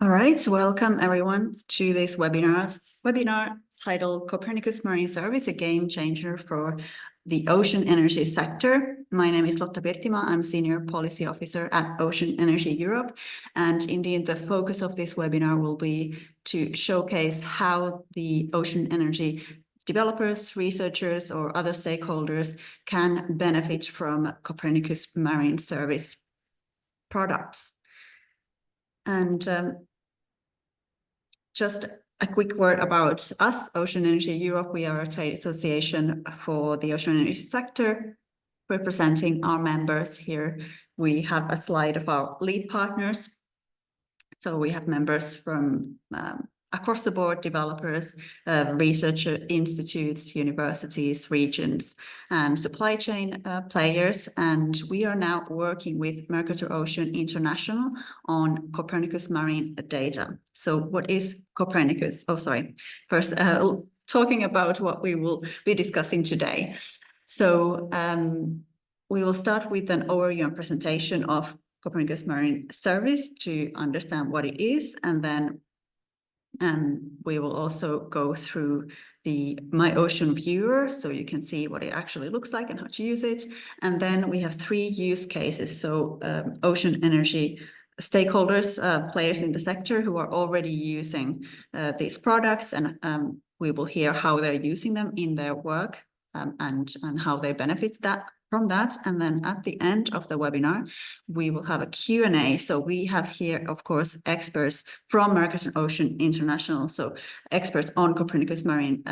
All right, welcome everyone to this webinar titled Copernicus Marine Service, a game changer for the ocean energy sector. My name is Lotta Pirttimaa. I'm Senior Policy Officer at Ocean Energy Europe. And indeed, the focus of this webinar will be to showcase how the ocean energy developers, researchers, or other stakeholders can benefit from Copernicus Marine Service products. And just a quick word about us, Ocean Energy Europe. We are a trade association for the ocean energy sector, representing our members here. We have a slide of our lead partners. So we have members from across the board, developers, research institutes, universities, regions, and supply chain players. And we are now working with Mercator Ocean International on Copernicus Marine data. So what is Copernicus? Oh, sorry. First, talking about what we will be discussing today. So we will start with an overview and presentation of Copernicus Marine Service to understand what it is, and then we will also go through the My Ocean Viewer, so you can see what it actually looks like and how to use it. And then we have 3 use cases, so ocean energy stakeholders, players in the sector who are already using these products, and we will hear how they're using them in their work and how they benefit from that. And then at the end of the webinar, we will have a Q&A. So we have here, of course, experts from Mercator Ocean International, so experts on Copernicus Marine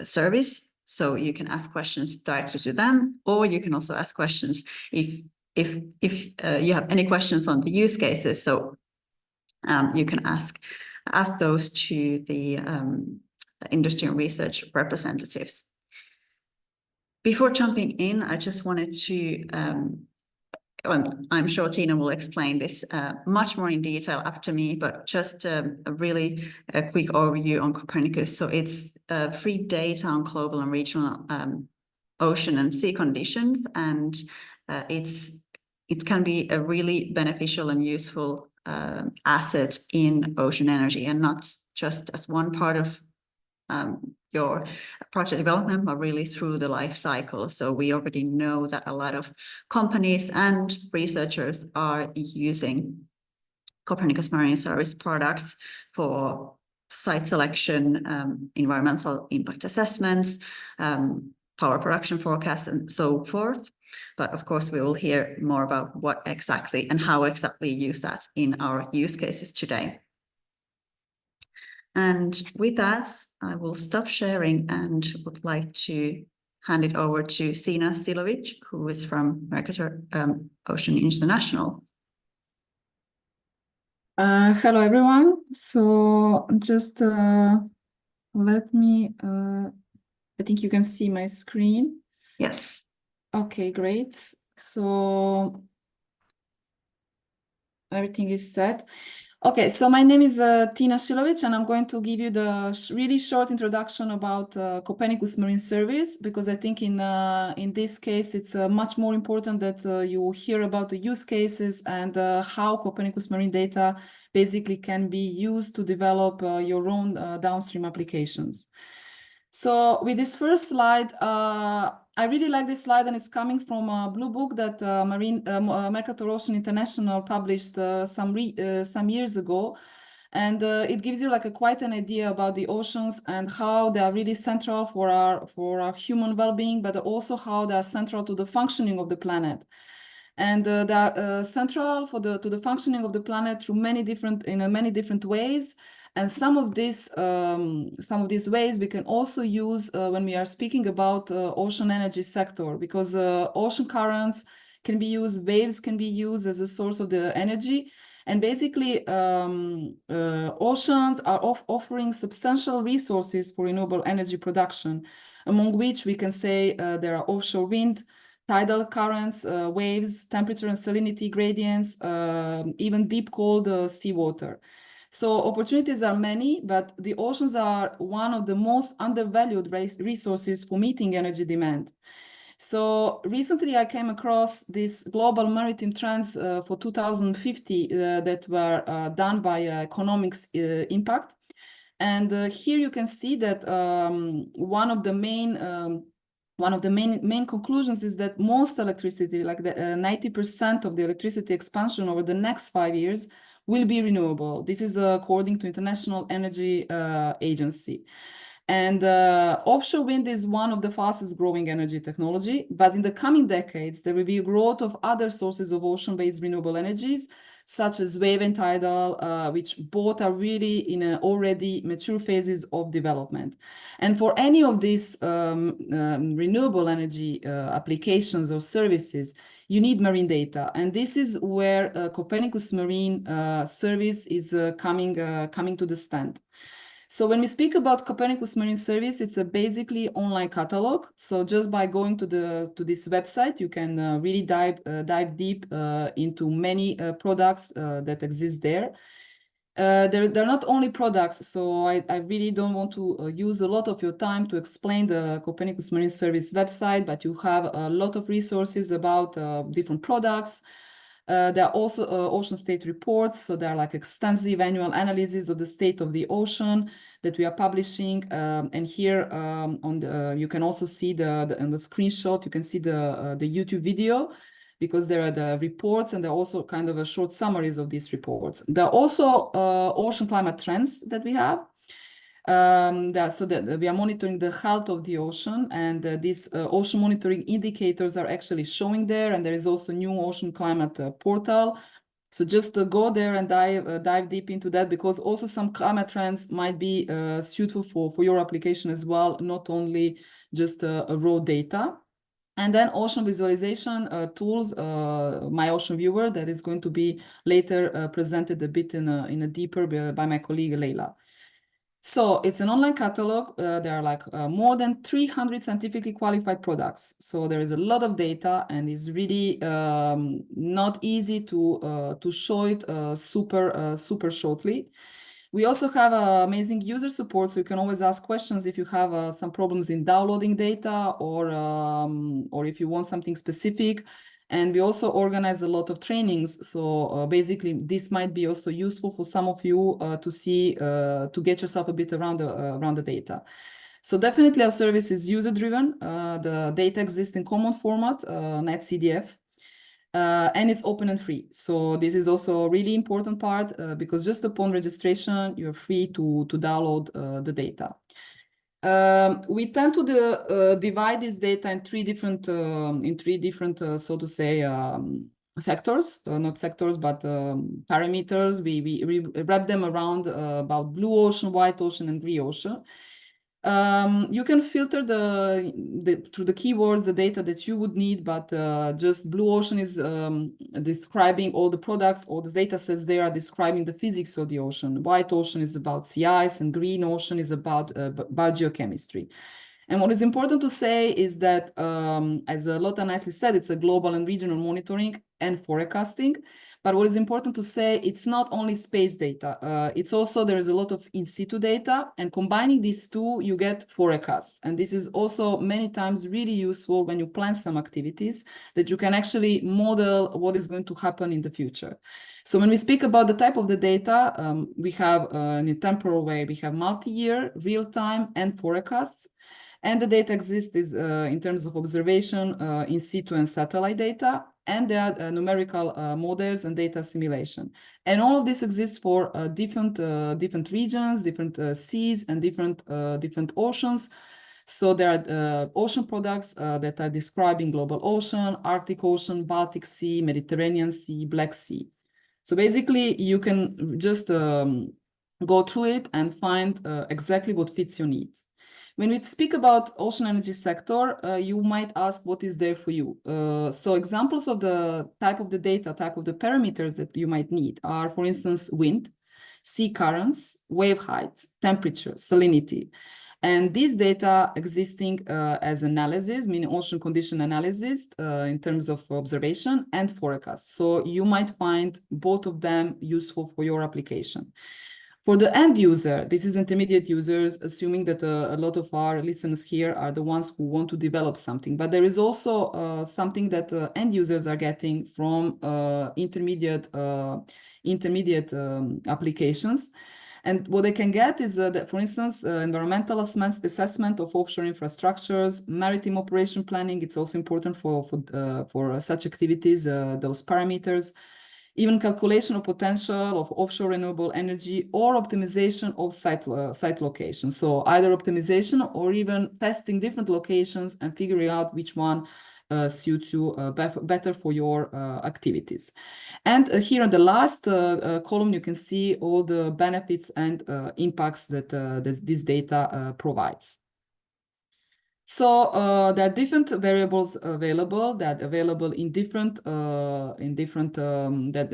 Service. So you can ask questions directly to them, or you can also ask questions if you have any questions on the use cases. So you can ask those to the industry and research representatives. Before jumping in, I just wanted to, I'm sure Tina will explain this much more in detail after me, but just a quick overview on Copernicus. So it's free data on global and regional ocean and sea conditions, and it can be a really beneficial and useful asset in ocean energy, and not just as one part of your project development, but really through the life cycle. So we already know that a lot of companies and researchers are using Copernicus Marine Service products for site selection, environmental impact assessments, power production forecasts, and so forth. But of course, we will hear more about what exactly and how exactly use that in our use cases today. And with that, I will stop sharing and would like to hand it over to Sina Silovic, who is from Mercator Ocean International. Hello, everyone. So just let me, I think you can see my screen. Yes. Okay, great. So everything is set. Okay, so my name is Tina Silovic, and I'm going to give you the really short introduction about Copernicus Marine Service, because I think in this case, it's much more important that you hear about the use cases and how Copernicus Marine data basically can be used to develop your own downstream applications. So with this first slide, I really like this slide, and it's coming from a blue book that Mercator Ocean International published some years ago. And it gives you like quite an idea about the oceans and how they are really central for our human well-being, but also how they are central to the functioning of the planet. And they are central to the functioning of the planet through many different ways. And some of these ways we can also use when we are speaking about ocean energy sector, because ocean currents can be used, waves can be used as a source of the energy. And basically, oceans are offering substantial resources for renewable energy production, among which we can say there are offshore wind, tidal currents, waves, temperature and salinity gradients, even deep cold seawater. So opportunities are many, but the oceans are one of the most undervalued resources for meeting energy demand. So recently I came across these global maritime trends for 2050 that were done by economics impact. And here you can see that one of the main conclusions is that most electricity, like the 90% of the electricity expansion over the next 5 years, will be renewable. This is according to International Energy Agency. And offshore wind is one of the fastest growing energy technology, but in the coming decades, there will be a growth of other sources of ocean-based renewable energies, such as wave and tidal, which both are really in already mature phases of development. And for any of these renewable energy applications or services, you need marine data. And this is where Copernicus Marine Service is coming to the stand. So when we speak about Copernicus Marine Service, it's a basically online catalog. So just by going to this website, you can really dive deep into many products that exist there. They're not only products, so I really don't want to use a lot of your time to explain the Copernicus Marine Service website, but you have a lot of resources about different products. There are also ocean state reports, so there are like extensive annual analysis of the state of the ocean that we are publishing. And here you can also see on the screenshot, you can see the YouTube video, because there are the reports and there are also kind of a short summaries of these reports. There are also ocean climate trends that we have. So that we are monitoring the health of the ocean, and these ocean monitoring indicators are actually showing there. And there is also new ocean climate portal. So just go there and dive deep into that, because also some climate trends might be suitable for your application as well, not only just raw data. And then ocean visualization tools, My Ocean Viewer, that is going to be later presented a bit in a deeper by my colleague Leila. So it's an online catalog. There are like more than 300 scientifically qualified products. So there is a lot of data, and it's really not easy to show it super shortly. We also have amazing user support, so you can always ask questions if you have some problems in downloading data, or if you want something specific. And we also organize a lot of trainings. So basically, this might be also useful for some of you to get yourself a bit around the data. So definitely our service is user-driven. The data exists in common format, NetCDF, and it's open and free. So this is also a really important part because just upon registration, you're free to download the data. We tend to divide this data in three different, so to say, sectors, not sectors, but parameters. We wrap them around about blue ocean, white ocean, and green ocean. You can filter through the keywords the data that you would need, but just blue ocean is describing all the products. All the data sets there are describing the physics of the ocean. White ocean is about sea ice, and green ocean is about biogeochemistry. And what is important to say is that, as Lotta nicely said, it's a global and regional monitoring and forecasting. But what is important to say, it's not only space data. It's also, there is a lot of in situ data, and combining these two, you get forecasts. And this is also many times really useful when you plan some activities, that you can actually model what is going to happen in the future. So when we speak about the type of the data, we have in a temporal way, we have multi-year, real-time, and forecasts. And the data exists in terms of observation, in situ and satellite data, and there are numerical models and data simulation. And all of this exists for different regions, different seas, and different oceans. So there are ocean products that are describing global ocean, Arctic Ocean, Baltic Sea, Mediterranean Sea, Black Sea. So basically, you can just go through it and find exactly what fits your needs. When we speak about ocean energy sector, you might ask what is there for you. So examples of the type of the data, type of the parameters that you might need are, for instance, wind, sea currents, wave height, temperature, salinity. And these data existing as analysis, meaning ocean condition analysis in terms of observation and forecast. So you might find both of them useful for your application. For the end user, this is intermediate users, assuming that a lot of our listeners here are the ones who want to develop something. But there is also something that end users are getting from intermediate applications. And what they can get is, that, for instance, environmental assessment of offshore infrastructures, maritime operation planning. It's also important for such activities, those parameters. Even calculation of potential of offshore renewable energy or optimization of site location. So either optimization or even testing different locations and figuring out which one suits you better for your activities. And here on the last column, you can see all the benefits and impacts that this data provides. So there are different variables available that are available that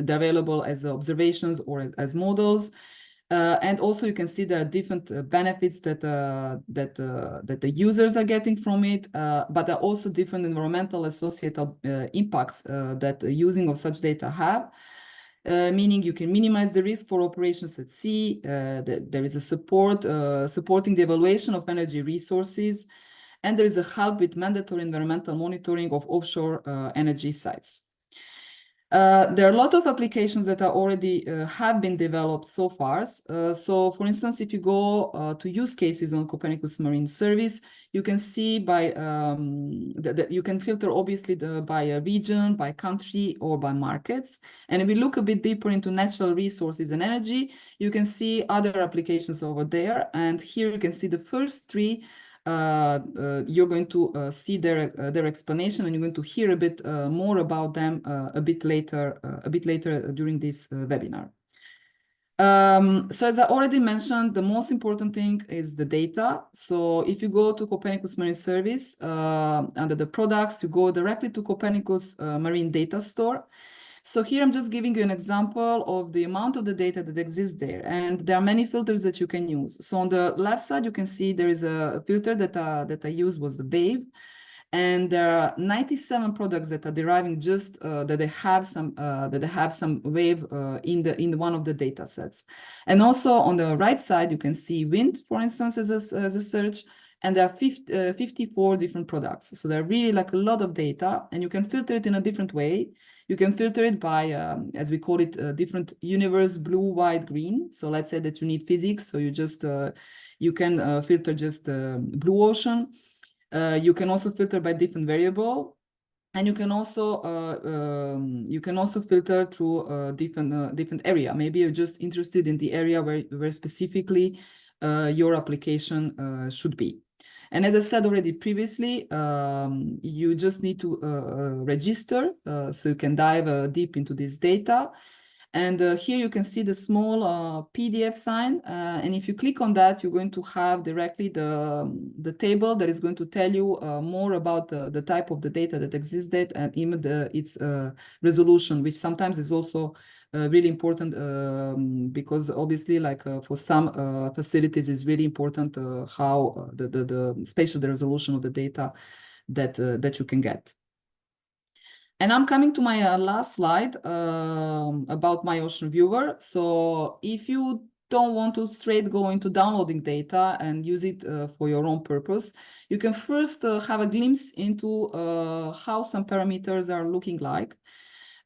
they're available as observations or as models. And also you can see there are different benefits that the users are getting from it, but there are also different environmental associated impacts that the using of such data have. Meaning you can minimize the risk for operations at sea. There is a supporting the evaluation of energy resources, and there is a help with mandatory environmental monitoring of offshore energy sites. There are a lot of applications that are already have been developed so far. So for instance, if you go to use cases on Copernicus Marine Service, you can see by, you can filter obviously by a region, by country, or by markets. And if we look a bit deeper into natural resources and energy, you can see other applications over there. And here you can see the first three. You're going to see their explanation, and you're going to hear a bit more about them a bit later during this webinar. So as I already mentioned, the most important thing is the data. So if you go to Copernicus Marine Service, under the products, you go directly to Copernicus Marine Data Store. So here I'm just giving you an example of the amount of the data that exists there. And there are many filters that you can use. So on the left side, you can see there is a filter that I used was the wave. And there are 97 products that are deriving just that they have some wave in one of the data sets. And also on the right side, you can see wind, for instance, as a search. And there are 54 different products. So there are really like a lot of data, and you can filter it in a different way. You can filter it by, as we call it, different universe, blue, white, green. So let's say that you need physics. So you just, you can filter just blue ocean. You can also filter by different variable. And you can also filter through different area. Maybe you're just interested in the area where specifically your application should be. And as I said already previously, you just need to register so you can dive deep into this data. And here you can see the small PDF sign. And if you click on that, you're going to have directly the table that is going to tell you more about the type of the data that exists there, and even its resolution, which sometimes is also really important because obviously, like for some facilities, it's really important how the spatial resolution of the data that you can get. And I'm coming to my last slide about my Ocean Viewer. So if you don't want to straight go into downloading data and use it for your own purpose, you can first have a glimpse into how some parameters are looking like.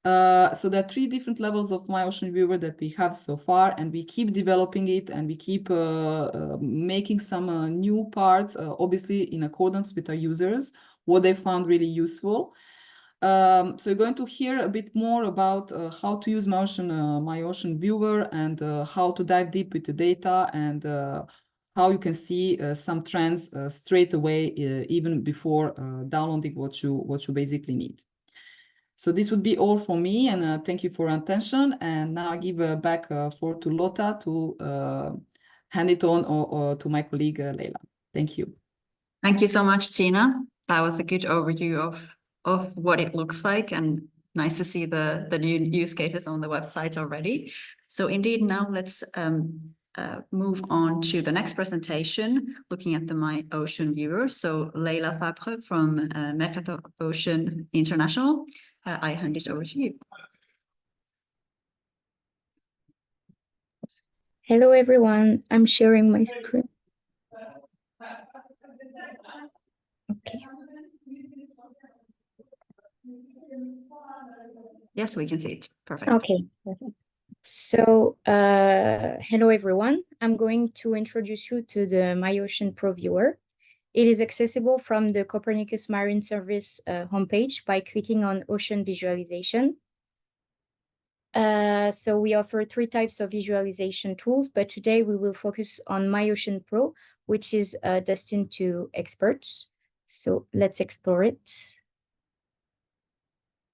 So there are 3 different levels of my Ocean Viewer that we have so far, and we keep developing it, and we keep making some new parts, obviously in accordance with our users, what they found really useful. So you're going to hear a bit more about how to use my Ocean Viewer, and how to dive deep with the data, and how you can see some trends straight away, even before downloading what you basically need. So this would be all for me, and thank you for your attention. And now I give back floor to Lotta to hand it on or to my colleague Leila. Thank you. Thank you so much, Tina. That was a good overview of what it looks like, and nice to see the new use cases on the website already. So indeed, now let's move on to the next presentation, looking at the My Ocean Viewer. So Leila Fabre from Mercator Ocean International, I hand it over to you. Hello everyone, I'm sharing my screen. Okay. Yes, we can see it. Perfect. Okay, perfect. So, hello everyone. I'm going to introduce you to the MyOcean Pro Viewer. It is accessible from the Copernicus Marine Service homepage by clicking on Ocean Visualization. So we offer 3 types of visualization tools, but today we will focus on MyOcean Pro, which is destined to experts. So let's explore it.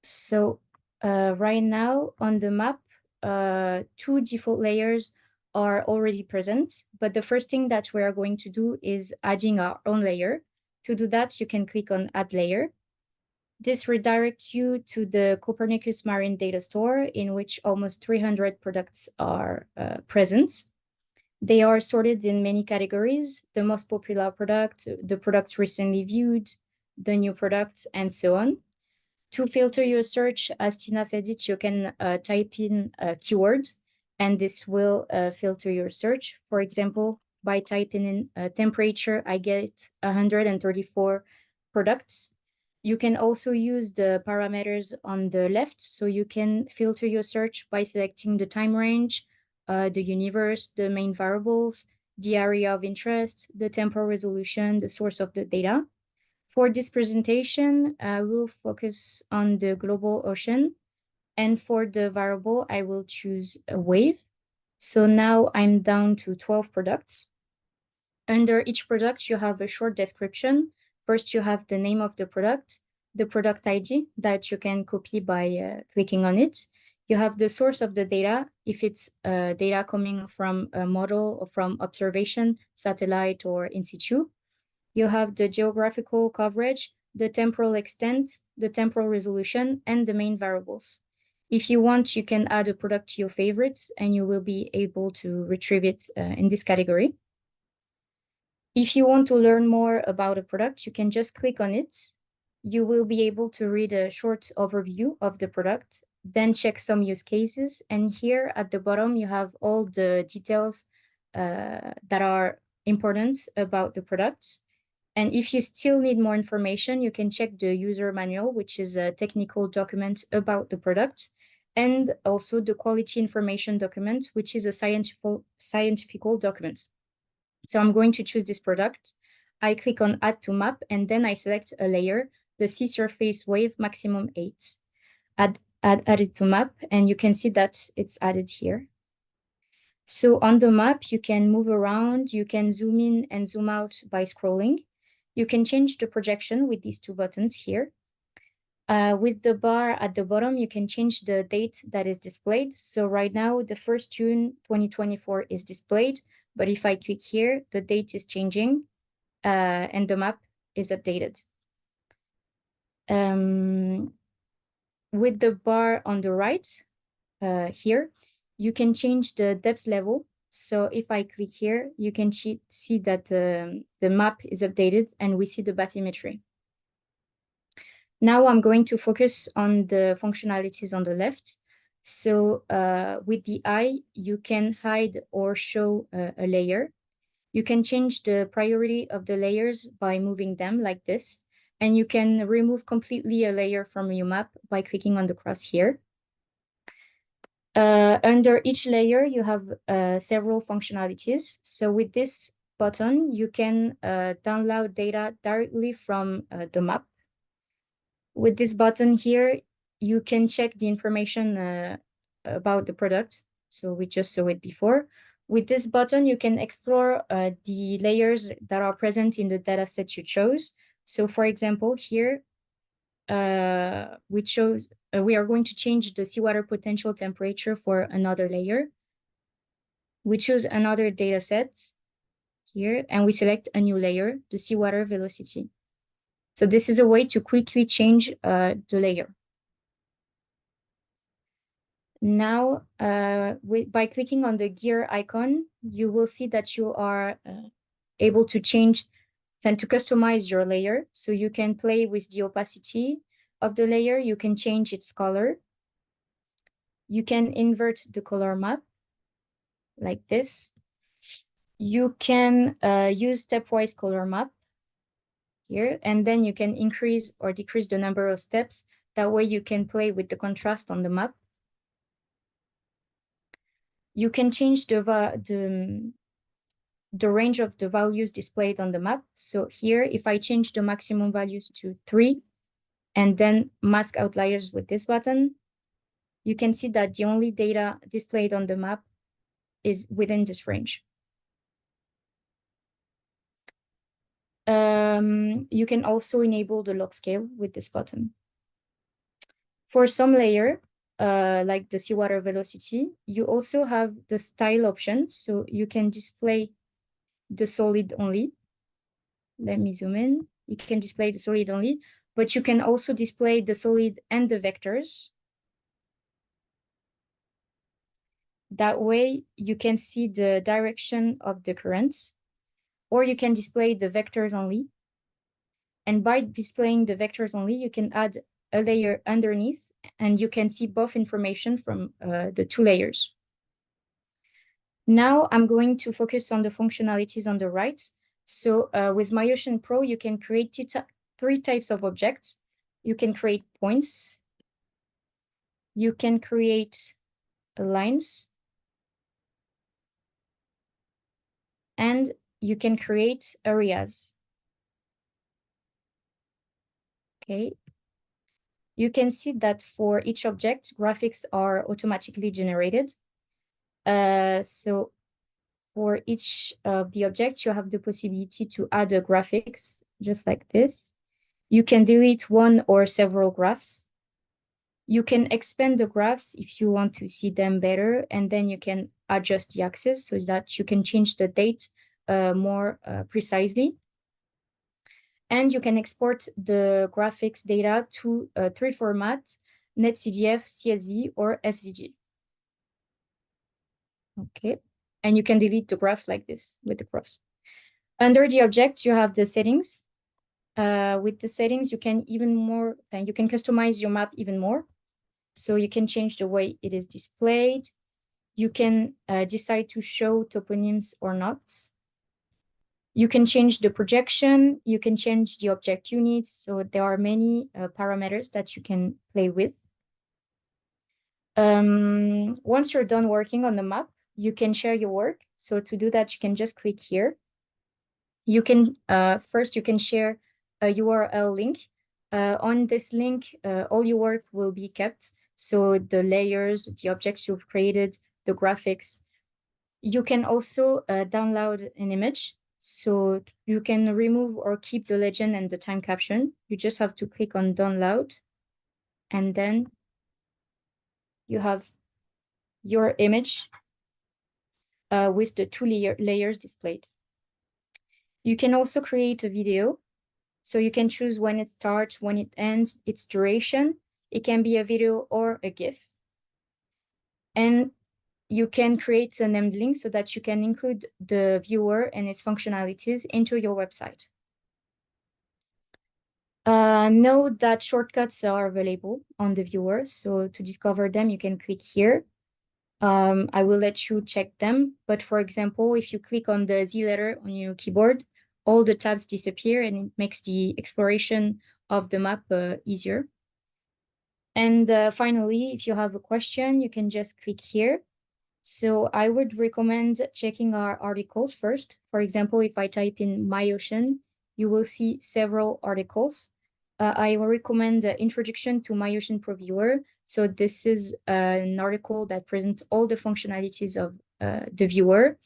So right now on the map, 2 default layers are already present, but the first thing that we are going to do is adding our own layer. To do that, you can click on Add Layer. This redirects you to the Copernicus Marine Data Store, in which almost 300 products are present. They are sorted in many categories: the most popular product, the product recently viewed, the new product, and so on. To filter your search, as Tina said it, you can type in a keyword, and this will filter your search. For example, by typing in temperature, I get 134 products. You can also use the parameters on the left, so you can filter your search by selecting the time range, the universe, the main variables, the area of interest, the temporal resolution, the source of the data. For this presentation, I will focus on the global ocean, and for the variable, I will choose a wave. So now I'm down to 12 products. Under each product, you have a short description. First, you have the name of the product ID that you can copy by clicking on it. You have the source of the data, if it's data coming from a model or from observation, satellite, or in situ. You have the geographical coverage, the temporal extent, the temporal resolution, and the main variables. If you want, you can add a product to your favorites, and you will be able to retrieve it in this category. If you want to learn more about a product, you can just click on it. You will be able to read a short overview of the product, then check some use cases. And here at the bottom, you have all the details that are important about the product. And if you still need more information, you can check the user manual, which is a technical document about the product, and also the quality information document, which is a scientific document. So I'm going to choose this product. I click on Add to Map, and then I select a layer, the Sea Surface Wave Maximum 8. Add it to Map, and you can see that it's added here. So on the map, you can move around, you can zoom in and zoom out by scrolling. You can change the projection with these 2 buttons here. With the bar at the bottom, you can change the date that is displayed. So right now, the 1st June 2024 is displayed, but if I click here, the date is changing and the map is updated. With the bar on the right here, you can change the depth level. So if I click here, you can see that the map is updated and we see the bathymetry. Now I'm going to focus on the functionalities on the left. So with the eye, you can hide or show a layer. You can change the priority of the layers by moving them like this. And you can remove completely a layer from your map by clicking on the cross here. Under each layer, you have several functionalities. So with this button, you can download data directly from the map. With this button here, you can check the information about the product. So we just saw it before. With this button, you can explore the layers that are present in the dataset you chose. So for example, here, we are going to change the seawater potential temperature for another layer. We choose another data set here, and we select a new layer, the seawater velocity. So this is a way to quickly change the layer. Now, by clicking on the gear icon, you will see that you are able to change and to customize your layer. So you can play with the opacity of the layer. You can change its color. You can invert the color map like this. You can use stepwise color map here, and then you can increase or decrease the number of steps. That way you can play with the contrast on the map. You can change the range of the values displayed on the map. So here, if I change the maximum values to 3 and then mask outliers with this button, you can see that the only data displayed on the map is within this range. You can also enable the log scale with this button. For some layer, like the seawater velocity, you also have the style option. So you can display the solid only. Let me zoom in. You can display the solid only, but you can also display the solid and the vectors. That way you can see the direction of the currents, or you can display the vectors only. And by displaying the vectors only, you can add a layer underneath, and you can see both information from the 2 layers. Now I'm going to focus on the functionalities on the right. So with MyOcean Pro, you can create 3 types of objects. You can create points. You can create lines. And you can create areas. Okay. You can see that for each object, graphics are automatically generated. So for each of the objects, you have the possibility to add a graphics, just like this. You can delete one or several graphs. You can expand the graphs if you want to see them better, and then you can adjust the axis so that you can change the date more precisely. And you can export the graphics data to 3 formats: NetCDF, CSV, or SVG. Okay, and you can delete the graph like this with the cross. Under the object, you have the settings. With the settings, you can you can customize your map even more. So you can change the way it is displayed. You can decide to show toponyms or not. You can change the projection. You can change the object units. So there are many parameters that you can play with. Once you're done working on the map, you can share your work. So to do that, you can just click here. You can first you can share a URL link. On this link, all your work will be kept. So the layers, the objects you've created, the graphics. You can also download an image. So you can remove or keep the legend and the time caption. You just have to click on download. And then you have your image with the 2 layers displayed. You can also create a video. So you can choose when it starts, when it ends, its duration. It can be a video or a GIF. And you can create a named link so that you can include the viewer and its functionalities into your website. Note that shortcuts are available on the viewer. So to discover them, you can click here. I will let you check them. But for example, if you click on the Z letter on your keyboard, all the tabs disappear and it makes the exploration of the map easier. And finally, if you have a question, you can just click here. So I would recommend checking our articles first. For example, if I type in MyOcean, you will see several articles. I will recommend the Introduction to MyOcean Pro Viewer. So this is an article that presents all the functionalities of the viewer.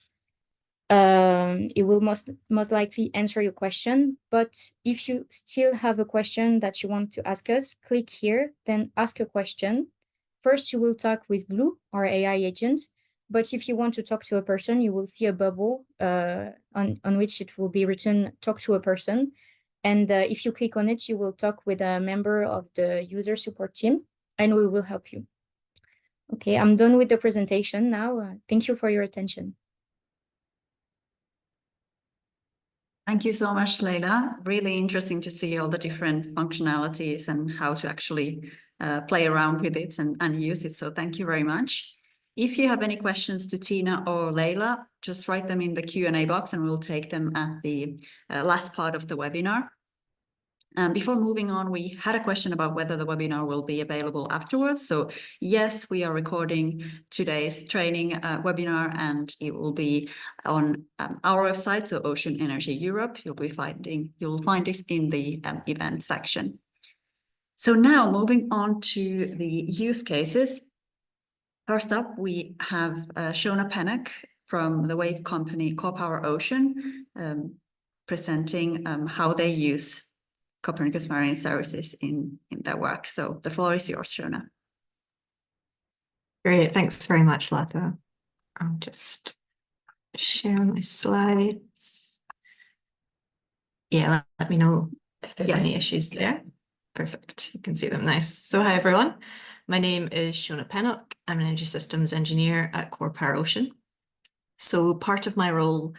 It will most likely answer your question, but if you still have a question that you want to ask us, click here, then ask a question. First, you will talk with Blue, our AI agent, but if you want to talk to a person, you will see a bubble on which it will be written, talk to a person. And if you click on it, you will talk with a member of the user support team, and we will help you. Okay, I'm done with the presentation now. Thank you for your attention. Thank you so much, Leila. Really interesting to see all the different functionalities and how to actually play around with it and use it. So thank you very much. If you have any questions to Tina or Leila, just write them in the Q&A box and we'll take them at the last part of the webinar. Before moving on, we had a question about whether the webinar will be available afterwards. So yes, we are recording today's training webinar, and it will be on our website, so Ocean Energy Europe. You'll find it in the event section. So now moving on to the use cases. First up, we have Shona Pennock from the wave company CoPower presenting how they use Copernicus Marine Services in their work. So the floor is yours, Shona. Great, thanks very much, Lata. I'll just share my slides. Yeah, let me know if there's any issues there. Perfect, you can see them nice. So hi everyone, my name is Shona Pennock. I'm an energy systems engineer at CoPower. So part of my role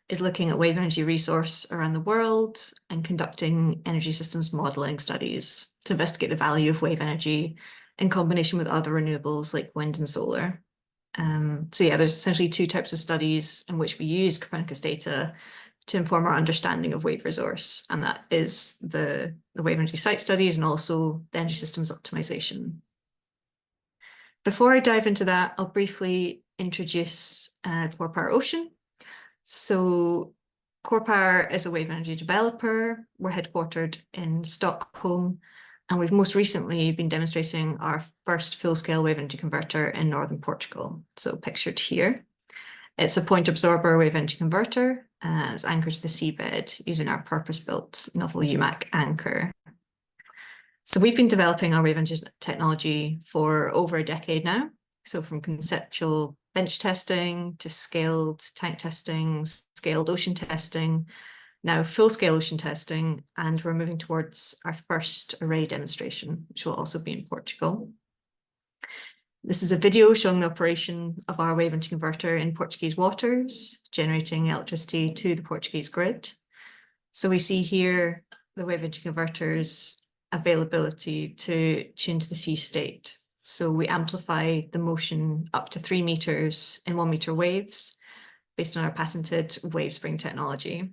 is looking at wave energy resource around the world and conducting energy systems modeling studies to investigate the value of wave energy in combination with other renewables like wind and solar. So yeah, there's essentially two types of studies in which we use Copernicus data to inform our understanding of wave resource, and that is the wave energy site studies and also the energy systems optimization. Before I dive into that, I'll briefly introduce CoPower. So CoPower is a wave energy developer. We're headquartered in Stockholm, and we've most recently been demonstrating our first full-scale wave energy converter in northern Portugal. So pictured here. It's a point absorber wave energy converter, and it's anchored to the seabed using our purpose-built novel UMAC anchor. So we've been developing our wave energy technology for over a decade now. So from conceptual bench testing to scaled tank testing, scaled ocean testing, now full-scale ocean testing, and we're moving towards our first array demonstration, which will also be in Portugal. This is a video showing the operation of our wave energy converter in Portuguese waters, generating electricity to the Portuguese grid. So we see here the wave energy converter's availability to tune to the sea state. So we amplify the motion up to 3 meters in 1 meter waves based on our patented wave spring technology.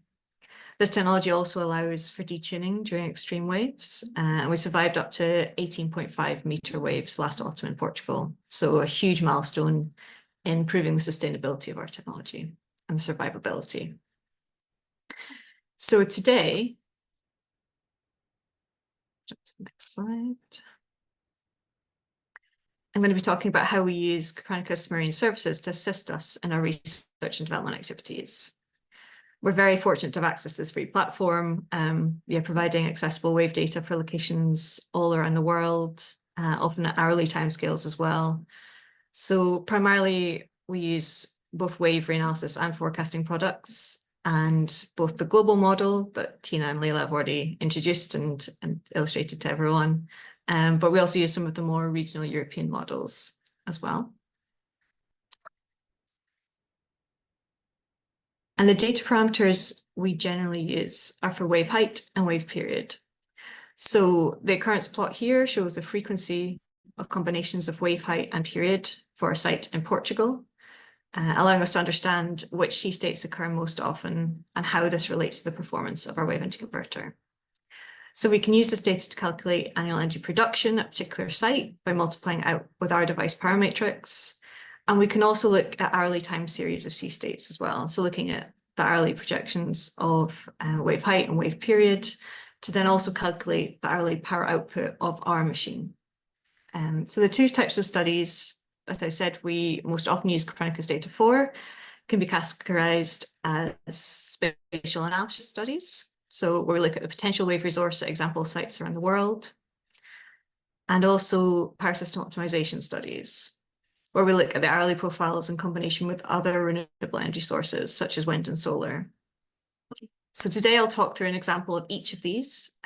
This technology also allows for detuning during extreme waves, and we survived up to 18.5 meter waves last autumn in Portugal. So a huge milestone in proving the sustainability of our technology and survivability. So today, jump to the next slide. I'm going to be talking about how we use Copernicus Marine Services to assist us in our research and development activities. We're very fortunate to have access to this free platform, providing accessible wave data for locations all around the world, often at hourly timescales as well. So primarily, we use both wave reanalysis and forecasting products, and both the global model that Tina and Leila have already introduced and illustrated to everyone, but we also use some of the more regional European models as well. And the data parameters we generally use are for wave height and wave period. So the occurrence plot here shows the frequency of combinations of wave height and period for a site in Portugal, allowing us to understand which sea states occur most often and how this relates to the performance of our wave energy converter. So we can use this data to calculate annual energy production at a particular site by multiplying out with our device power matrix. And we can also look at hourly time series of sea states as well. So looking at the hourly projections of wave height and wave period to then also calculate the hourly power output of our machine. So the two types of studies, as I said, we most often use Copernicus data for, can be categorized as spatial analysis studies. So where we look at the potential wave resource at example sites around the world, and also power system optimization studies, where we look at the hourly profiles in combination with other renewable energy sources, such as wind and solar. So today I'll talk through an example of each of these.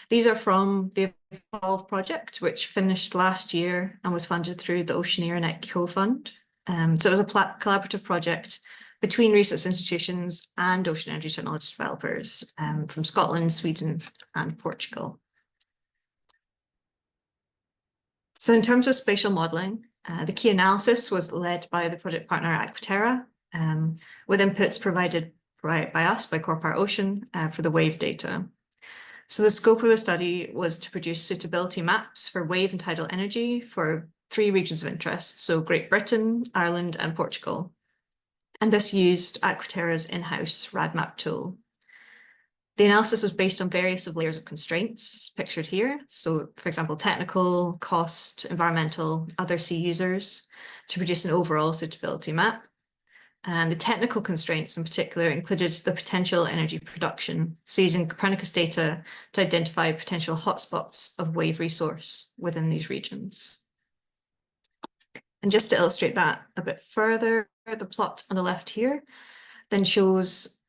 These are from the Evolve project, which finished last year and was funded through the Oceaneer and ECHO Fund. So it was a collaborative project between research institutions and ocean energy technology developers from Scotland, Sweden, and Portugal. So in terms of spatial modeling, The key analysis was led by the project partner Aquaterra, with inputs provided by us, by Corpar Ocean, for the wave data. So the scope of the study was to produce suitability maps for wave and tidal energy for 3 regions of interest, so Great Britain, Ireland, and Portugal. And this used Aquaterra's in-house RADMAP tool. The analysis was based on various layers of constraints pictured here. So, for example, technical, cost, environmental, other sea users, to produce an overall suitability map. And the technical constraints in particular included the potential energy production, so using Copernicus data to identify potential hotspots of wave resource within these regions. And just to illustrate that a bit further, the plot on the left here then shows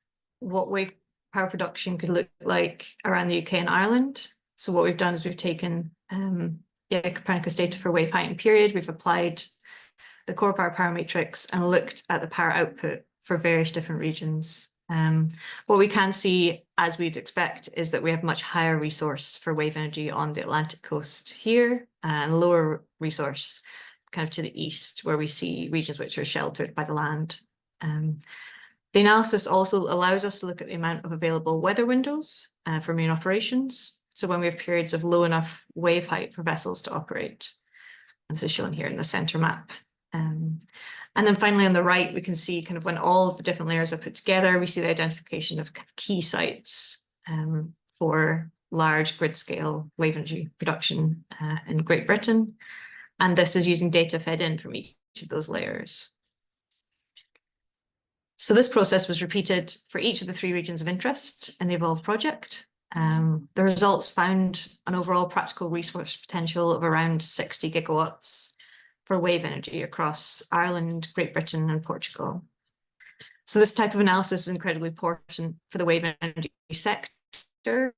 what wave power production could look like around the UK and Ireland. So what we've done is we've taken Copernicus data for wave height and period, we've applied the Corpar power matrix and looked at the power output for various different regions. What we can see, as we'd expect, is that we have much higher resource for wave energy on the Atlantic coast here, and lower resource kind of to the east, where we see regions which are sheltered by the land. The analysis also allows us to look at the amount of available weather windows for marine operations. So when we have periods of low enough wave height for vessels to operate. And this is shown here in the center map. And then finally on the right, we can see kind of when all of the different layers are put together, we see the identification of key sites for large grid scale wave energy production in Great Britain. And this is using data fed in from each of those layers. So this process was repeated for each of the 3 regions of interest in the Evolve project. The results found an overall practical resource potential of around 60 gigawatts for wave energy across Ireland, Great Britain, and Portugal. So this type of analysis is incredibly important for the wave energy sector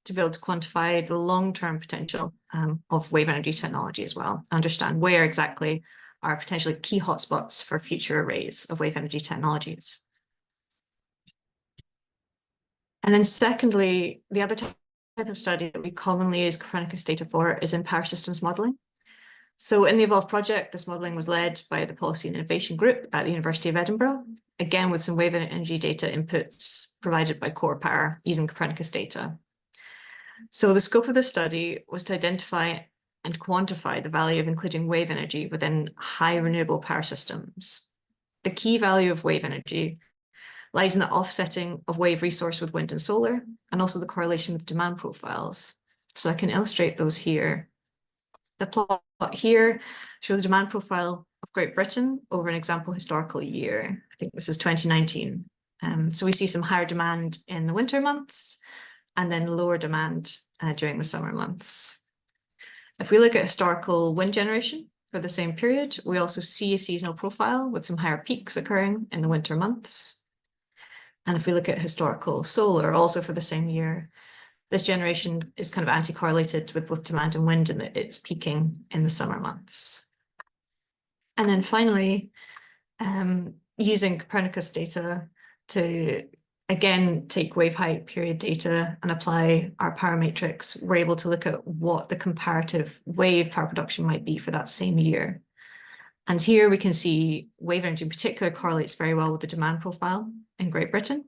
to be able to quantify the long-term potential of wave energy technology as well, understand where exactly are potentially key hotspots for future arrays of wave energy technologies. And then secondly, the other type of study that we commonly use Copernicus data for is in power systems modelling. So in the Evolve project, this modelling was led by the Policy and Innovation Group at the University of Edinburgh, again with some wave energy data inputs provided by Corpar using Copernicus data. So the scope of the study was to identify and quantify the value of including wave energy within high renewable power systems. The key value of wave energy lies in the offsetting of wave resource with wind and solar, and also the correlation with demand profiles. So I can illustrate those here. The plot here shows the demand profile of Great Britain over an example historical year. I think this is 2019. So we see some higher demand in the winter months and then lower demand during the summer months. If we look at historical wind generation for the same period, we also see a seasonal profile with some higher peaks occurring in the winter months. And if we look at historical solar, also for the same year, this generation is kind of anti-correlated with both demand and wind, and it's peaking in the summer months. And then finally, using Copernicus data to again take wave height period data and apply our power matrix, we're able to look at what the comparative wave power production might be for that same year. And here we can see wave energy in particular correlates very well with the demand profile in Great Britain.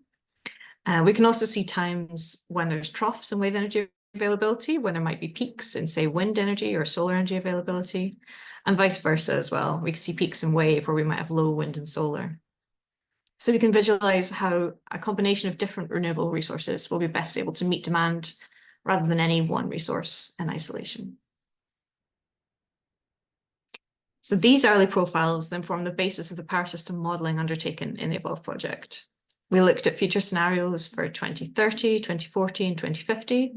We can also see times when there's troughs in wave energy availability, when there might be peaks in, say, wind energy or solar energy availability, and vice versa as well. We can see peaks in wave where we might have low wind and solar. So we can visualize how a combination of different renewable resources will be best able to meet demand rather than any one resource in isolation. So these early profiles then form the basis of the power system modelling undertaken in the Evolve project. We looked at future scenarios for 2030, 2040, and 2050,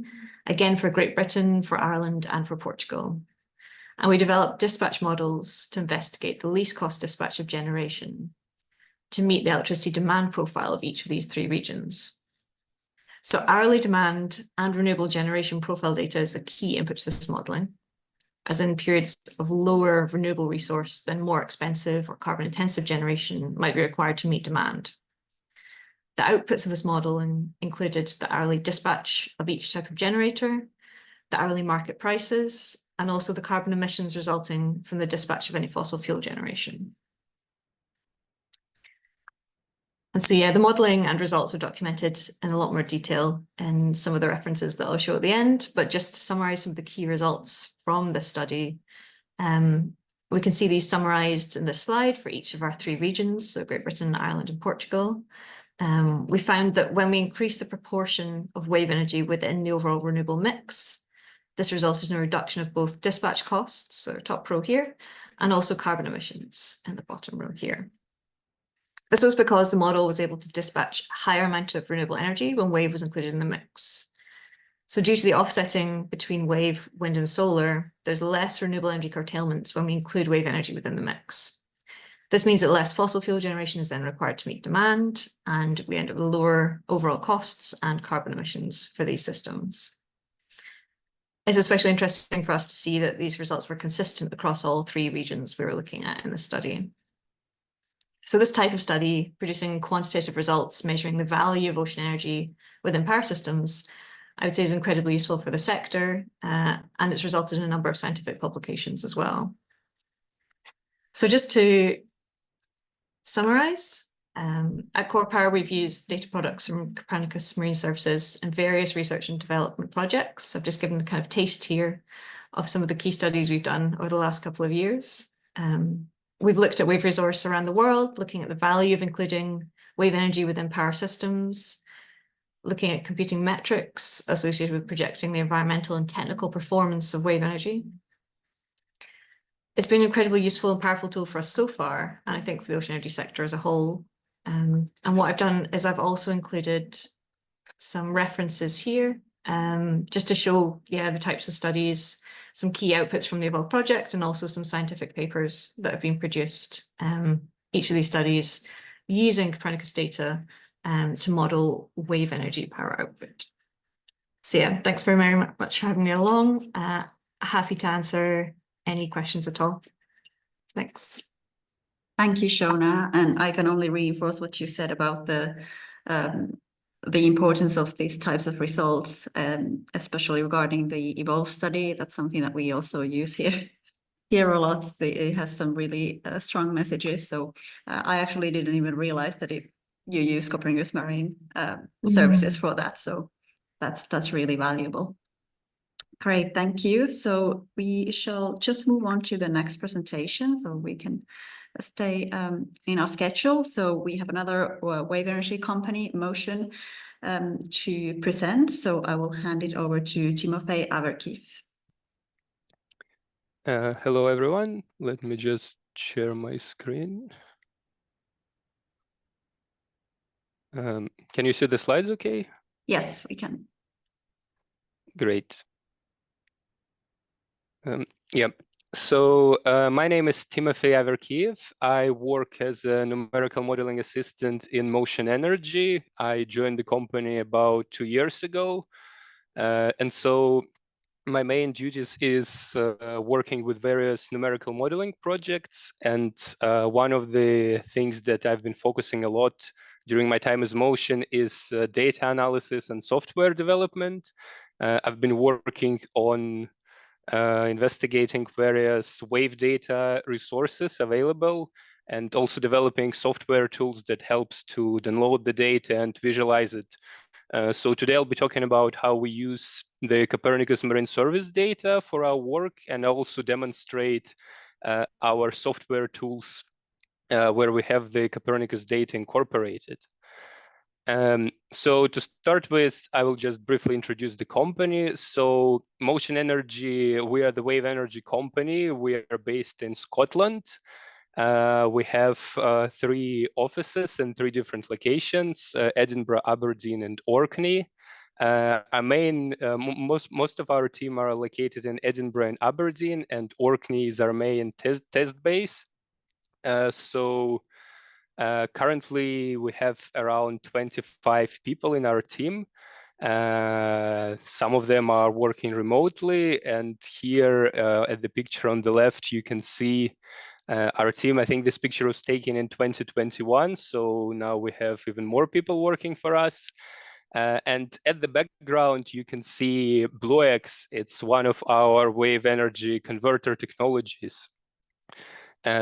again for Great Britain, for Ireland, and for Portugal. And we developed dispatch models to investigate the least cost dispatch of generation to meet the electricity demand profile of each of these 3 regions. So hourly demand and renewable generation profile data is a key input to this modelling, as in periods of lower renewable resource, then more expensive or carbon intensive generation might be required to meet demand. The outputs of this model included the hourly dispatch of each type of generator, the hourly market prices, and also the carbon emissions resulting from the dispatch of any fossil fuel generation. And so, yeah, the modelling and results are documented in a lot more detail in some of the references that I'll show at the end, but just to summarise some of the key results from this study, we can see these summarised in this slide for each of our 3 regions, so Great Britain, Ireland and Portugal. We found that when we increased the proportion of wave energy within the overall renewable mix, this resulted in a reduction of both dispatch costs, so top row here, and also carbon emissions in the bottom row here. This was because the model was able to dispatch a higher amount of renewable energy when wave was included in the mix. So due to the offsetting between wave, wind and solar, there's less renewable energy curtailments when we include wave energy within the mix. This means that less fossil fuel generation is then required to meet demand, and we end up with lower overall costs and carbon emissions for these systems. It's especially interesting for us to see that these results were consistent across all 3 regions we were looking at in the study. So this type of study, producing quantitative results measuring the value of ocean energy within power systems, I would say is incredibly useful for the sector, and it's resulted in a number of scientific publications as well. So just to summarise, at Core Power, we've used data products from Copernicus Marine Services in various research and development projects. I've just given a kind of taste here of some of the key studies we've done over the last couple of years. We've looked at wave resource around the world, looking at the value of including wave energy within power systems, looking at computing metrics associated with projecting the environmental and technical performance of wave energy. It's been an incredibly useful and powerful tool for us so far, and I think for the ocean energy sector as a whole. And what I've done is I've also included some references here, just to show, the types of studies, some key outputs from the Evolve project, and also some scientific papers that have been produced. Each of these studies using Copernicus data to model wave energy power output. So yeah, thanks very much for having me along. Happy to answer any questions at all. Thanks. Thank you, Shona. And I can only reinforce what you said about the importance of these types of results, especially regarding the Evolve study. That's something that we also use here a lot. It has some really strong messages. So I actually didn't even realize that you use Copernicus Marine Services for that. So that's really valuable. Great, thank you. So we shall just move on to the next presentation so we can stay in our schedule. So we have another wave energy company, Motion, to present. So I will hand it over to Timofey Averkiev. Hello, everyone. Let me just share my screen. Can you see the slides okay? Yes, we can. Great. So my name is Timofey Averkiev. I work as a numerical modeling assistant in Motion Energy. I joined the company about 2 years ago. And so my main duties is working with various numerical modeling projects. And one of the things that I've been focusing a lot during my time as Motion is data analysis and software development. I've been working on investigating various wave data resources available and also developing software tools that helps to download the data and visualize it. So today I'll be talking about how we use the Copernicus Marine Service data for our work and also demonstrate our software tools where we have the Copernicus data incorporated. So to start with, I will just briefly introduce the company. So Motion Energy, we are the wave energy company. We are based in Scotland. We have 3 offices in 3 different locations, Edinburgh, Aberdeen, and Orkney. Most of our team are located in Edinburgh and Aberdeen, and Orkney is our main test base. Currently, we have around 25 people in our team. Some of them are working remotely, and here at the picture on the left, you can see our team. I think this picture was taken in 2021, so now we have even more people working for us. And at the background, you can see BlueX. It's one of our wave energy converter technologies.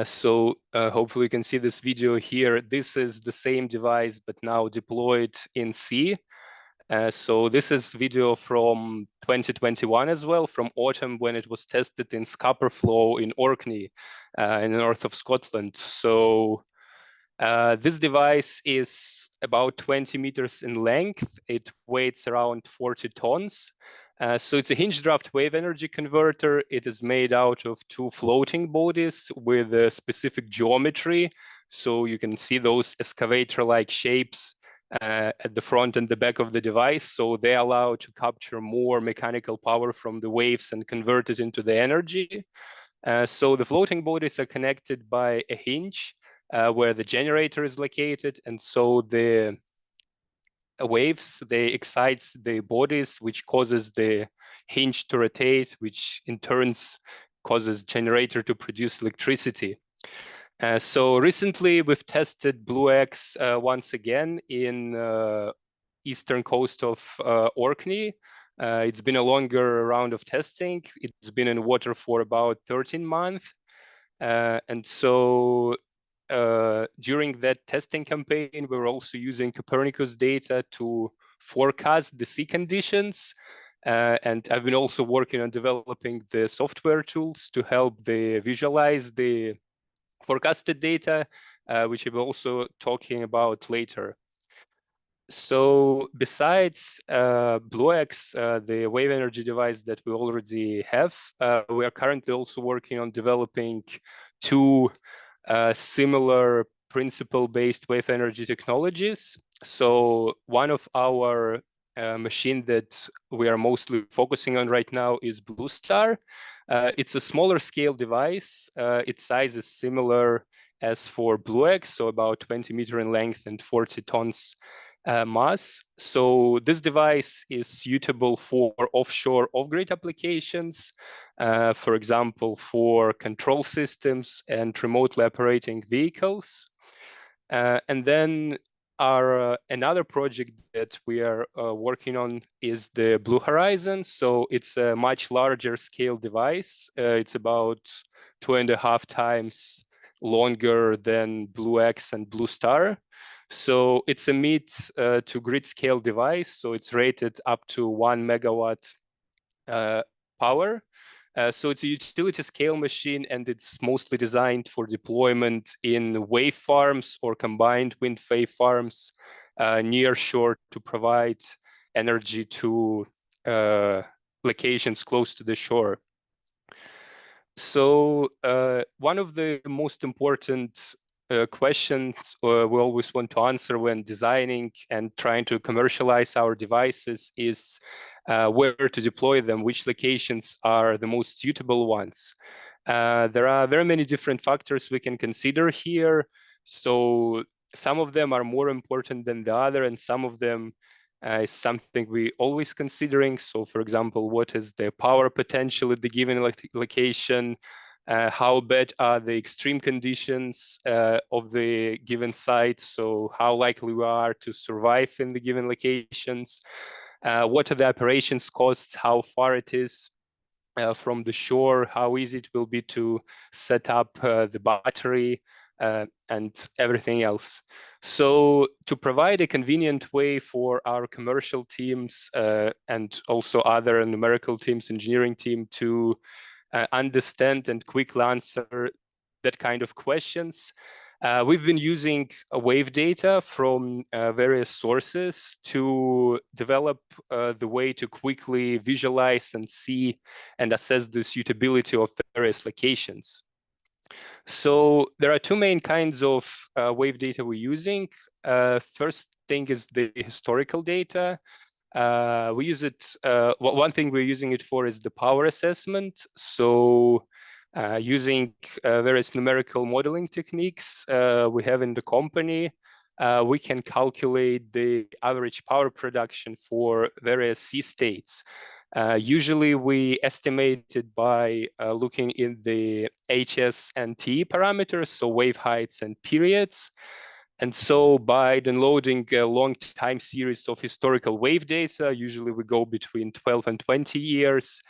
So hopefully you can see this video here. This is the same device, but now deployed in sea. So this is video from 2021 as well, from autumn, when it was tested in scupper flow in Orkney, in the north of Scotland. So this device is about 20 meters in length. It weighs around 40 tons. So it's a hinge draft wave energy converter. It is made out of 2 floating bodies with a specific geometry. So you can see those excavator-like shapes at the front and the back of the device. So they allow to capture more mechanical power from the waves and convert it into the energy. So the floating bodies are connected by a hinge where the generator is located. And so the waves, they excites the bodies, which causes the hinge to rotate, which in turns causes generator to produce electricity. So recently we've tested BlueX once again in eastern coast of Orkney. It's been a longer round of testing. It's been in water for about 13 months. And so during that testing campaign, we were also using Copernicus data to forecast the sea conditions. And I've been also working on developing the software tools to help visualize the forecasted data, which we're also talking about later. So besides BlueX, the wave energy device that we already have, we are currently also working on developing 2 similar principle-based wave energy technologies. So one of our machine that we are mostly focusing on right now is BlueStar. It's a smaller scale device. Its size is similar as for BlueX, so about 20 meters in length and 40 tons mass. So this device is suitable for offshore off-grid applications, for example, for control systems and remotely operating vehicles. And then our another project that we are working on is the Blue Horizon. So it's a much larger scale device. It's about 2.5 times longer than BlueX and BlueStar. So it's a mid to grid scale device. So it's rated up to 1 megawatt power. So it's a utility scale machine, and it's mostly designed for deployment in wave farms or combined wind wave farms near shore to provide energy to locations close to the shore. So one of the most important questions we always want to answer when designing and trying to commercialize our devices is where to deploy them, which locations are the most suitable ones. There are very many different factors we can consider here. So some of them are more important than the other, and some of them is something we always considering. So for example, what is the power potential at the given location? How bad are the extreme conditions of the given site? So how likely we are to survive in the given locations? What are the operations costs? How far it is from the shore? How easy it will be to set up the battery? And everything else. So to provide a convenient way for our commercial teams and also other numerical teams, engineering team to understand and quickly answer that kind of questions, we've been using wave data from various sources to develop the way to quickly visualize and see and assess the suitability of various locations. So there are 2 main kinds of wave data we're using. First thing is the historical data. We use it, one thing we're using it for is the power assessment. So using various numerical modeling techniques we have in the company, we can calculate the average power production for various sea states. Usually we estimate it by looking in the HS and T parameters, so wave heights and periods. And so by downloading a long time series of historical wave data, usually we go between 12 and 20 years,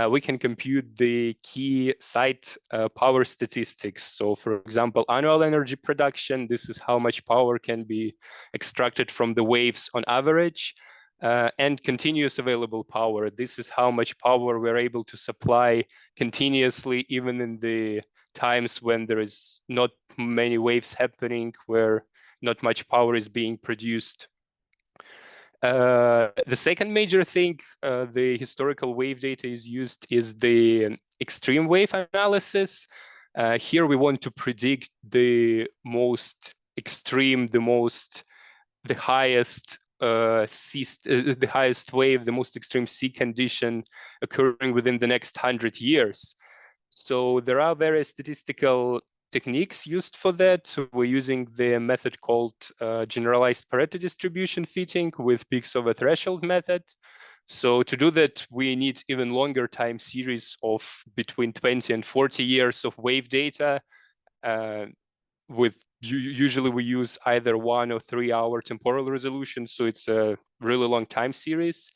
we can compute the key site power statistics. So for example, annual energy production, this is how much power can be extracted from the waves on average, and continuous available power. This is how much power we're able to supply continuously, even in the times when there is not many waves happening, where not much power is being produced. The second major thing the historical wave data is used is the extreme wave analysis. Here we want to predict the most extreme, the highest the highest wave, the most extreme sea condition occurring within the next 100 years. So there are various statistical techniques used for that. So we're using the method called generalized Pareto distribution fitting with peaks over threshold method. So to do that, we need even longer time series of between 20 and 40 years of wave data. Usually we use either 1 or 3 hour temporal resolution. So it's a really long time series.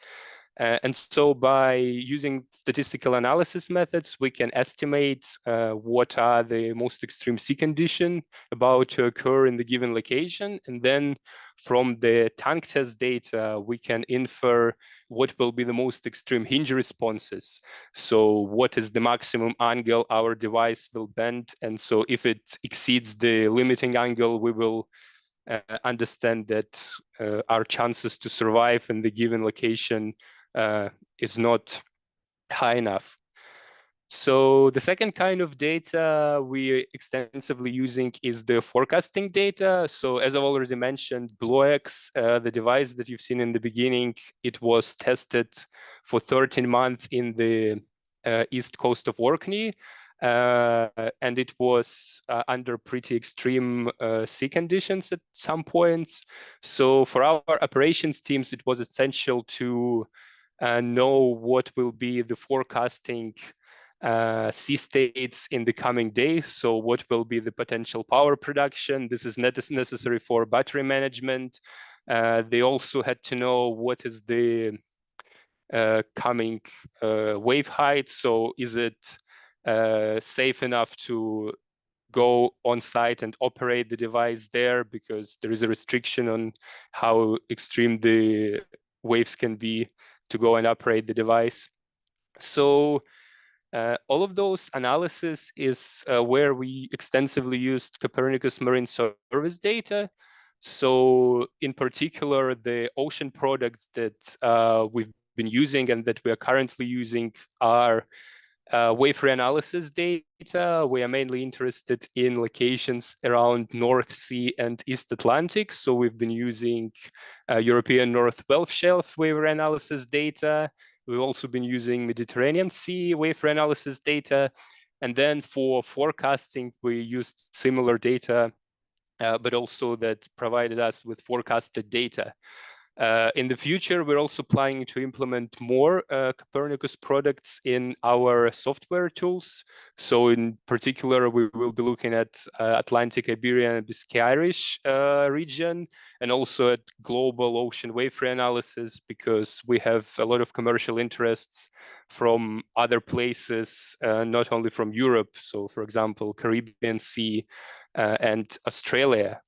And so by using statistical analysis methods, we can estimate what are the most extreme sea condition about to occur in the given location. And then from the tank test data, we can infer what will be the most extreme hinge responses. So what is the maximum angle our device will bend? And so if it exceeds the limiting angle, we will understand that our chances to survive in the given location is not high enough. So the second kind of data we're extensively using is the forecasting data. So as I've already mentioned, BlueX, the device that you've seen in the beginning, it was tested for 13 months in the east coast of Orkney. And it was under pretty extreme sea conditions at some points. So for our operations teams, it was essential to know what will be the forecasting sea states in the coming days. So what will be the potential power production? This is necessary for battery management. They also had to know what is the coming wave height. So is it safe enough to go on site and operate the device there, because there is a restriction on how extreme the waves can be to go and operate the device. So all of those analysis is where we extensively used Copernicus Marine Service data. So in particular, the ocean products that we've been using and that we are currently using are wave reanalysis data. We are mainly interested in locations around North Sea and East Atlantic. So we've been using European North Gulf Shelf wave reanalysis data. We've also been using Mediterranean Sea wave reanalysis data. And then for forecasting, we used similar data, but also that provided us with forecasted data. In the future, we're also planning to implement more Copernicus products in our software tools. So in particular, we will be looking at Atlantic, Iberian, and Biscay Irish region, and also at global ocean wave reanalysis, because we have a lot of commercial interests from other places, not only from Europe. So for example, Caribbean Sea and Australia.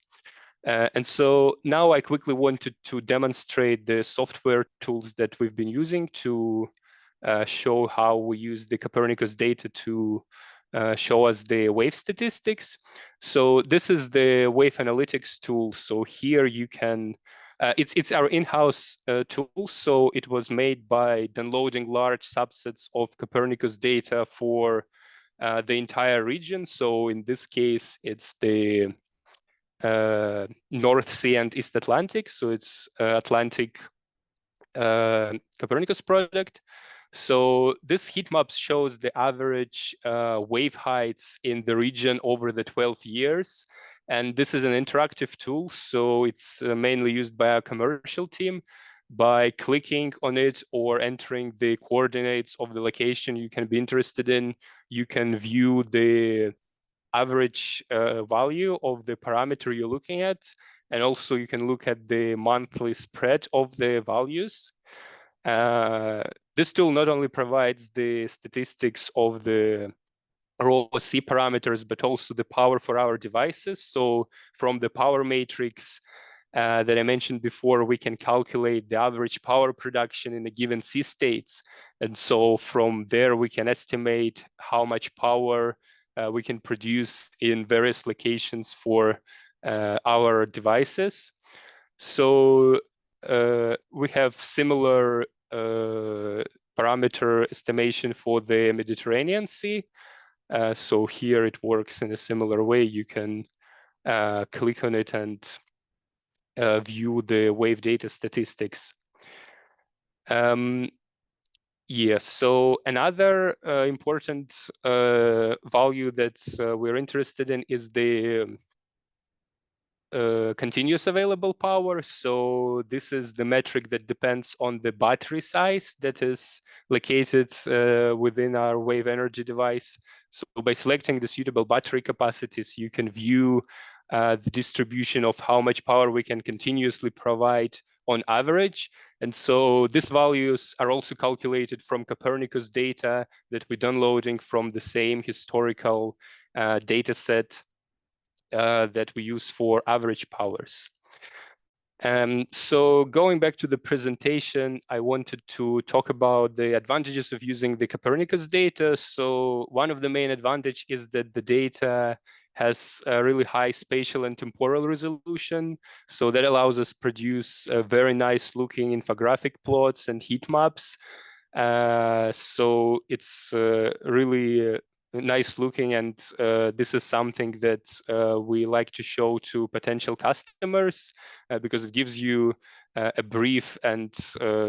And so now I quickly wanted to demonstrate the software tools that we've been using to show how we use the Copernicus data to show us the wave statistics. So this is the wave analytics tool. So here you can, it's our in-house tool. So it was made by downloading large subsets of Copernicus data for the entire region. So in this case, it's the North Sea and East Atlantic. So it's Atlantic Copernicus product. So this heat map shows the average wave heights in the region over the 12 years. And this is an interactive tool. So it's mainly used by our commercial team. By clicking on it or entering the coordinates of the location you can be interested in, you can view the average value of the parameter you're looking at. And also you can look at the monthly spread of the values. This tool not only provides the statistics of the raw C parameters, but also the power for our devices. So from the power matrix that I mentioned before, we can calculate the average power production in a given C states. And so from there, we can estimate how much power we can produce in various locations for our devices. So we have similar parameter estimation for the Mediterranean Sea. So here it works in a similar way. You can click on it and view the wave data statistics. Yes, so another important value that we're interested in is the continuous available power. So this is the metric that depends on the battery size that is located within our wave energy device. So by selecting the suitable battery capacities, you can view the distribution of how much power we can continuously provide on average. And so these values are also calculated from Copernicus data that we're downloading from the same historical data set that we use for average powers. So going back to the presentation, I wanted to talk about the advantages of using the Copernicus data. So one of the main advantages is that the data has a really high spatial and temporal resolution. So that allows us to produce very nice looking infographic plots and heat maps. So it's really nice looking, and this is something that we like to show to potential customers because it gives you a brief and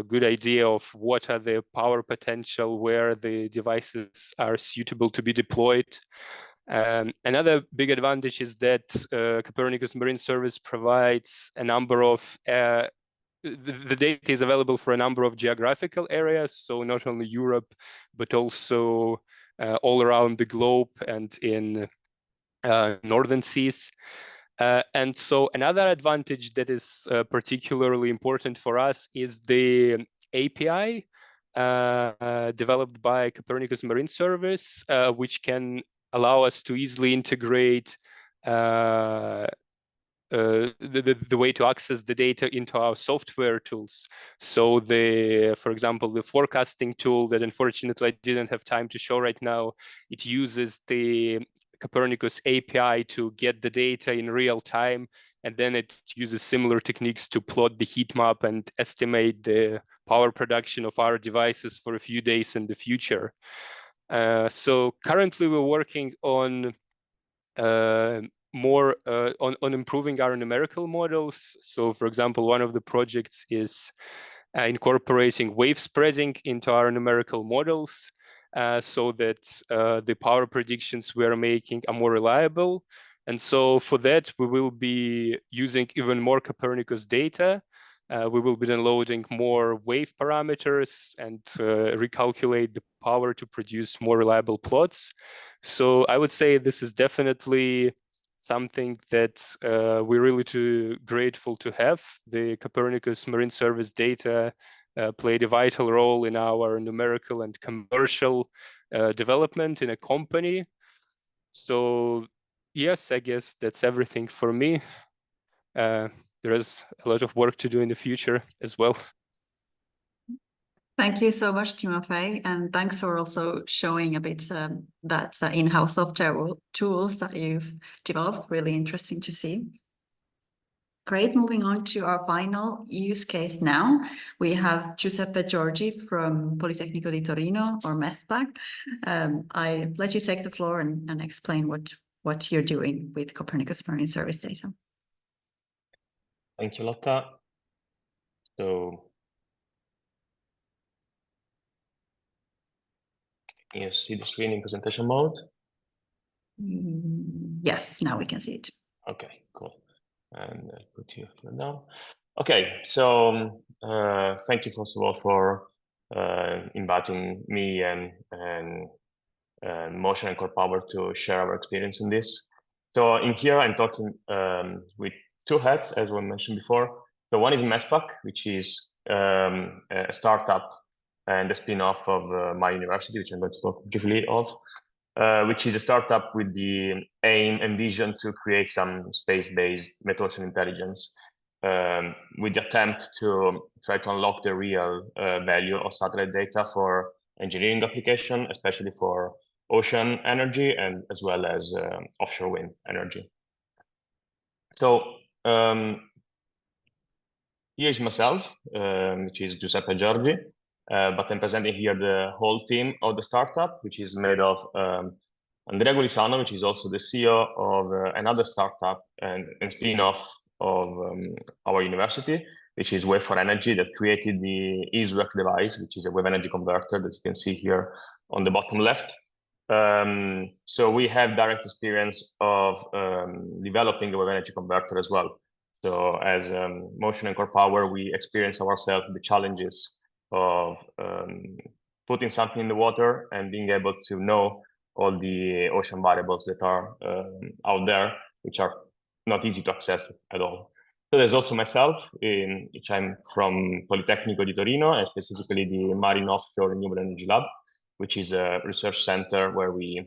good idea of what are the power potential, where the devices are suitable to be deployed. Another big advantage is that Copernicus Marine Service provides a number of the data is available for a number of geographical areas, so not only Europe, but also all around the globe and in northern seas. And so another advantage that is particularly important for us is the API developed by Copernicus Marine Service, which can allow us to easily integrate the way to access the data into our software tools. So for example, the forecasting tool that unfortunately I didn't have time to show right now, it uses the Copernicus API to get the data in real time, and then it uses similar techniques to plot the heat map and estimate the power production of our devices for a few days in the future. So currently we're working on more on improving our numerical models. So for example, one of the projects is incorporating wave spreading into our numerical models so that the power predictions we are making are more reliable. And so for that, we will be using even more Copernicus data. We will be downloading more wave parameters and recalculate the power to produce more reliable plots. So I would say this is definitely something that we're really too grateful to have. The Copernicus Marine Service data played a vital role in our numerical and commercial development in a company. So yes, I guess that's everything for me. There is a lot of work to do in the future as well. Thank you so much, Timofey, and thanks for also showing a bit that in-house software tools that you've developed. Really interesting to see. Great, moving on to our final use case now. We have Giuseppe Giorgi from Politecnico di Torino, or MESPAC. I let you take the floor and explain what you're doing with Copernicus Marine Service data. Thank you, Lotta. So, can you see the screen in presentation mode? Yes, now we can see it. Okay, cool. And I'll put you down. Okay, so thank you first of all for inviting me and Motion and Core Power to share our experience in this. So in here, I'm talking with two hats, as we mentioned before. So one is MESPAC, which is a startup and a spin-off of my university, which I'm going to talk briefly of, which is a startup with the aim and vision to create some space-based metocean intelligence, with the attempt to try to unlock the real value of satellite data for engineering application, especially for ocean energy and as well as offshore wind energy. So here's myself, which is Giuseppe Giorgi, but I'm presenting here the whole team of the startup, which is made of Andrea Gulisano, which is also the CEO of another startup and spin-off of our university, which is Wave for Energy, that created the ESWEC device, which is a wave energy converter that you can see here on the bottom left. So we have direct experience of developing a wave energy converter as well. So as Motion and Core Power, we experience ourselves the challenges of putting something in the water and being able to know all the ocean variables that are out there, which are not easy to access at all. So there's also myself, which I'm from Politecnico di Torino, and specifically the Marine Offshore Renewable Energy Lab, which is a research center where we,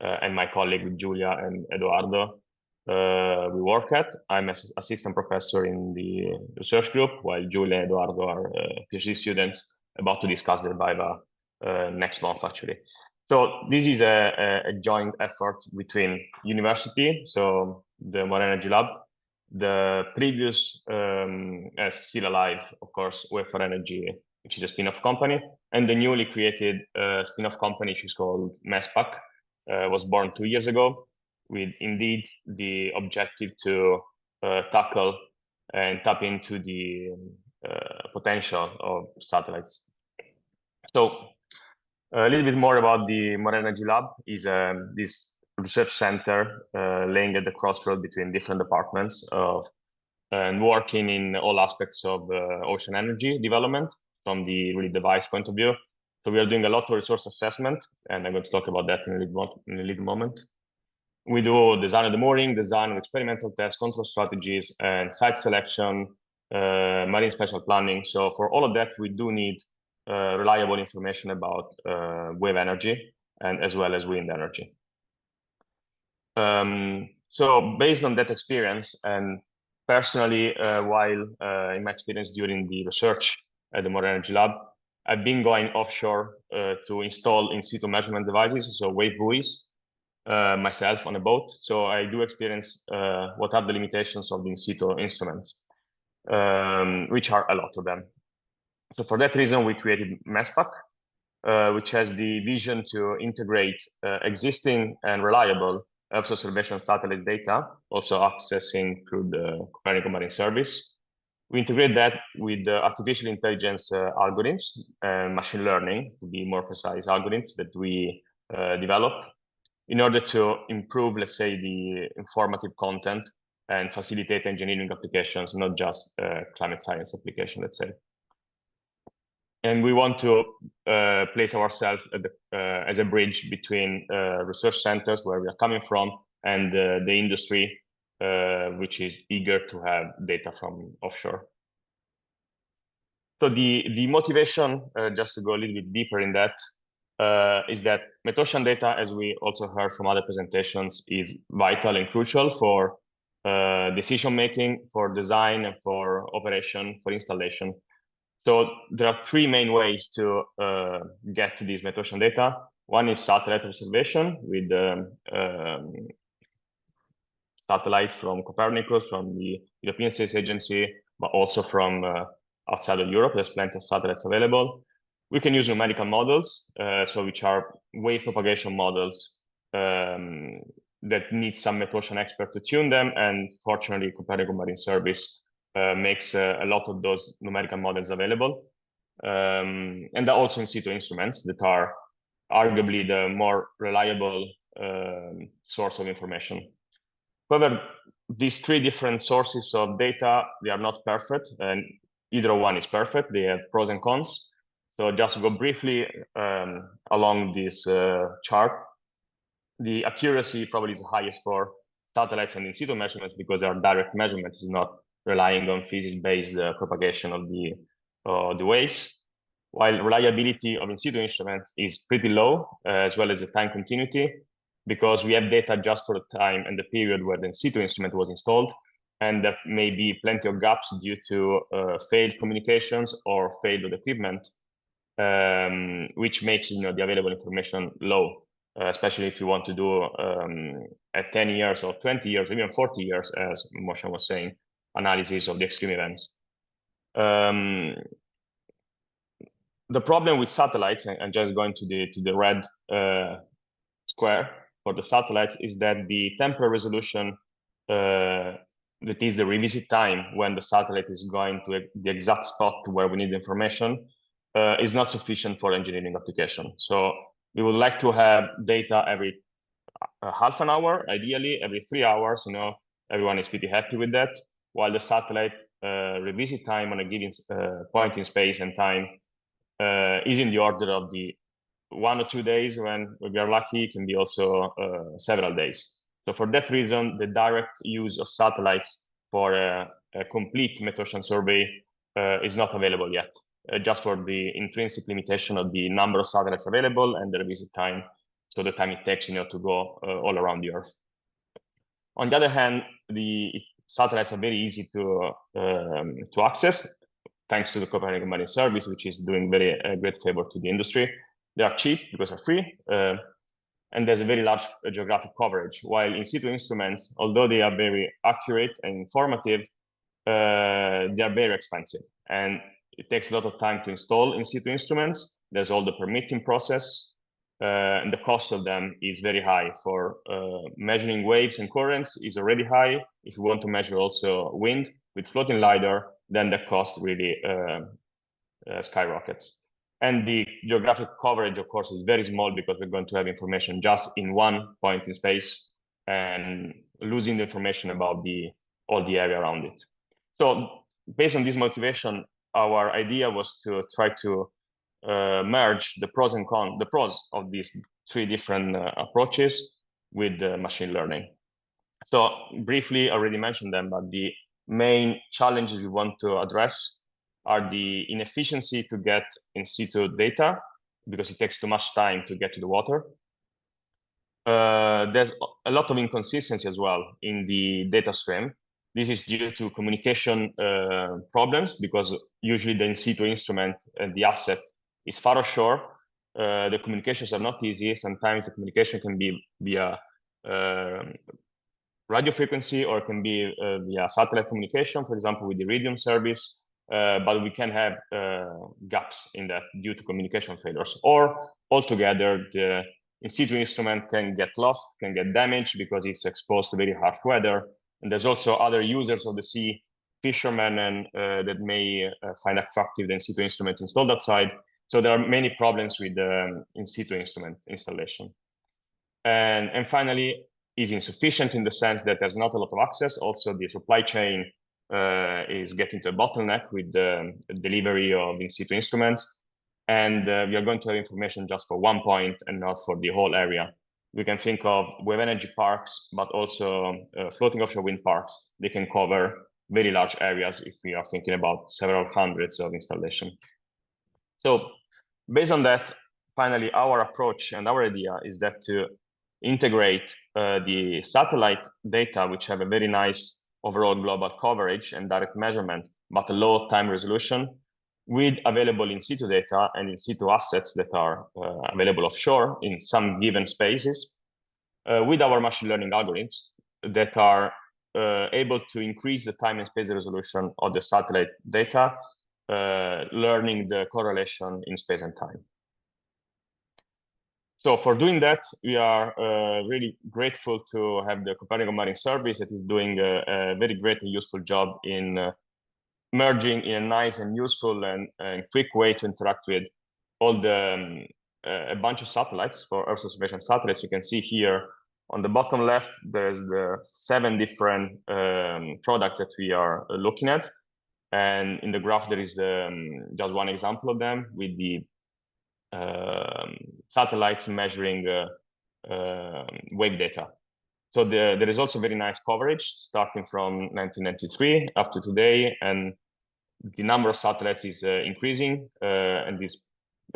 and my colleague Giulia and Eduardo, we work at. I'm an assistant professor in the research group, while Giulia and Eduardo are PhD students about to discuss their viva next month, actually. So this is a joint effort between university, so the Marine Energy Lab, the previous, still alive, of course, Wave for Energy, which is a spin-off company, and the newly created spin-off company, which is called MESPAC, was born 2 years ago, with indeed the objective to tackle and tap into the potential of satellites. So a little bit more about the Marine Energy Lab is this research center laying at the crossroad between different departments and working in all aspects of ocean energy development from the really device point of view. So we are doing a lot of resource assessment, and I'm going to talk about that in a little moment. We do design of the mooring, design of experimental tests, control strategies, and site selection, marine spatial planning. So for all of that, we do need reliable information about wave energy and as well as wind energy. So based on that experience, and personally, while in my experience during the research at the Marine Energy Lab, I've been going offshore to install in situ measurement devices, so wave buoys, myself on a boat. So I do experience what are the limitations of the in situ instruments, which are a lot of them. So for that reason, we created MESPAC, which has the vision to integrate existing and reliable Earth observation satellite data, also accessing through the Copernicus Marine Service. We integrate that with the artificial intelligence algorithms and machine learning, to be more precise, algorithms that we develop in order to improve, let's say, the informative content and facilitate engineering applications, not just climate science application, let's say. And we want to place ourselves as a bridge between research centers where we are coming from and the industry, which is eager to have data from offshore. So the motivation, just to go a little bit deeper in that, is that metocean data, as we also heard from other presentations, is vital and crucial for decision-making, for design, and for operation, for installation. So there are three main ways to get to this metocean data. One is satellite observation with satellites from Copernicus, from the European Space Agency, but also from outside of Europe. There's plenty of satellites available. We can use numerical models, so which are wave propagation models that need some metocean expert to tune them. And fortunately, Copernicus Marine Service makes a lot of those numerical models available. And there are also in situ instruments that are arguably the more reliable source of information. However, these three different sources of data, they are not perfect, and either one is perfect. They have pros and cons. So just to go briefly along this chart, the accuracy probably is the highest for satellites and in situ measurements because our direct measurement is not relying on physics-based propagation of the waves, while reliability of in situ instruments is pretty low, as well as the time continuity, because we have data just for the time and the period where the in situ instrument was installed, and there may be plenty of gaps due to failed communications or failed equipment, which makes the available information low, especially if you want to do at 10 years or 20 years, even 40 years, as Moshe was saying, analysis of the extreme events. The problem with satellites, and just going to the red square for the satellites, is that the temporal resolution, that is the revisit time when the satellite is going to the exact spot where we need information, is not sufficient for engineering application. So we would like to have data every half an hour, ideally every 3 hours. Everyone is pretty happy with that, while the satellite revisit time on a given point in space and time is in the order of the 1 or 2 days. When we are lucky, it can be also several days. So for that reason, the direct use of satellites for a complete metocean survey is not available yet, just for the intrinsic limitation of the number of satellites available and the revisit time, so the time it takes to go all around the Earth. On the other hand, the satellites are very easy to access, thanks to the Copernicus Marine Service, which is doing very great favor to the industry. They are cheap because they're free, and there's a very large geographic coverage. While in situ instruments, although they are very accurate and informative, they are very expensive, and it takes a lot of time to install in situ instruments. There's all the permitting process, and the cost of them is very high. For measuring waves and currents is already high. If you want to measure also wind with floating LiDAR, then the cost really skyrockets. And the geographic coverage, of course, is very small because we're going to have information just in one point in space and losing the information about all the area around it. So based on this motivation, our idea was to try to merge the pros and cons, the pros of these 3 different approaches with machine learning. So briefly, I already mentioned them, but the main challenges we want to address are the inefficiency to get in situ data, because it takes too much time to get to the water. There's a lot of inconsistency as well in the data stream. This is due to communication problems, because usually the in situ instrument and the asset is far offshore. The communications are not easy. Sometimes the communication can be via radio frequency, or it can be via satellite communication, for example, with the Iridium service. But we can have gaps in that due to communication failures, or altogether the in situ instrument can get lost, can get damaged because it's exposed to very harsh weather. And there's also other users of the sea, fishermen, and that may find attractive the in situ instruments installed outside. So there are many problems with the in situ instrument installation. And finally, is insufficient in the sense that there's not a lot of access. Also, the supply chain is getting to a bottleneck with the delivery of in situ instruments. And we are going to have information just for one point and not for the whole area. We can think of wave energy parks, but also floating offshore wind parks. They can cover very large areas if we are thinking about several hundreds of installation. So based on that, finally, our approach and our idea is that to integrate the satellite data, which have a very nice overall global coverage and direct measurement, but a low time resolution, with available in situ data and in situ assets that are available offshore in some given spaces, with our machine learning algorithms that are able to increase the time and space resolution of the satellite data, learning the correlation in space and time. So for doing that, we are really grateful to have the Copernicus Marine Service that is doing a very great and useful job in merging in a nice and useful and quick way to interact with all the a bunch of satellites for Earth observation satellites. You can see here on the bottom left, there's the 7 different products that we are looking at. And in the graph, there is just one example of them with the satellites measuring wave data. So there is also very nice coverage starting from 1993 up to today, and the number of satellites is increasing, and is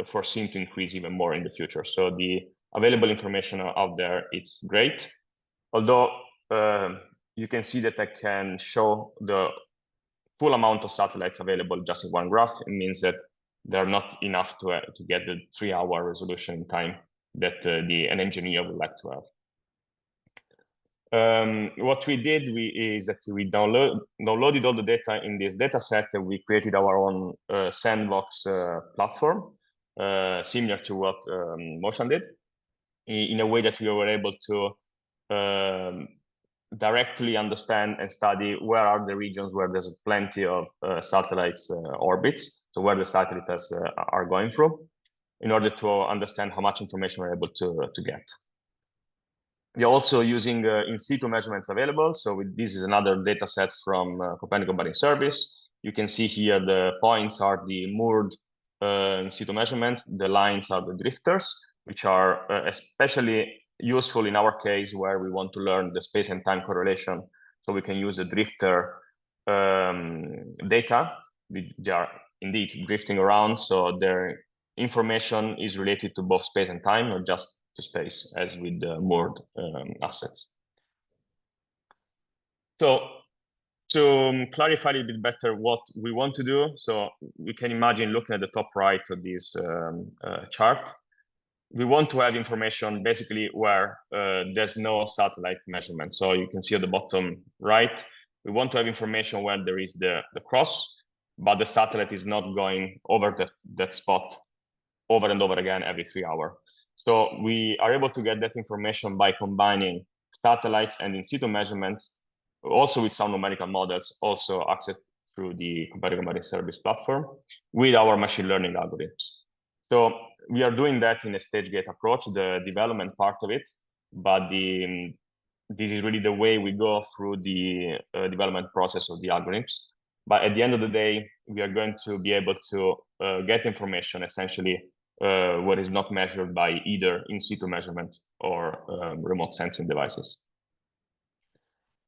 foreseen to increase even more in the future. So the available information out there, it's great. Although you can see that I can show the full amount of satellites available just in one graph. It means that they're not enough to get the 3-hour resolution time that an engineer would like to have. What we did is that we downloaded all the data in this data set, and we created our own sandbox platform, similar to what Motion did, in a way that we were able to directly understand and study where are the regions where there's plenty of satellites orbits, so where the satellites are going through, in order to understand how much information we're able to get. We are also using in situ measurements available. So this is another data set from Copernicus Marine Service. You can see here the points are the moored in situ measurement. The lines are the drifters, which are especially useful in our case where we want to learn the space and time correlation. So we can use the drifter data. They are indeed drifting around. So their information is related to both space and time, not just to space, as with the moored assets. So to clarify a little bit better what we want to do, so we can imagine looking at the top right of this chart. We want to have information basically where there's no satellite measurement. So you can see at the bottom right, we want to have information where there is the cross, but the satellite is not going over that spot over and over again every 3 hours. So we are able to get that information by combining satellites and in situ measurements, also with some numerical models, also accessed through the Copernicus Marine Service platform with our machine learning algorithms. So we are doing that in a stage gate approach, the development part of it, but this is really the way we go through the development process of the algorithms. But at the end of the day, we are going to be able to get information essentially what is not measured by either in situ measurement or remote sensing devices.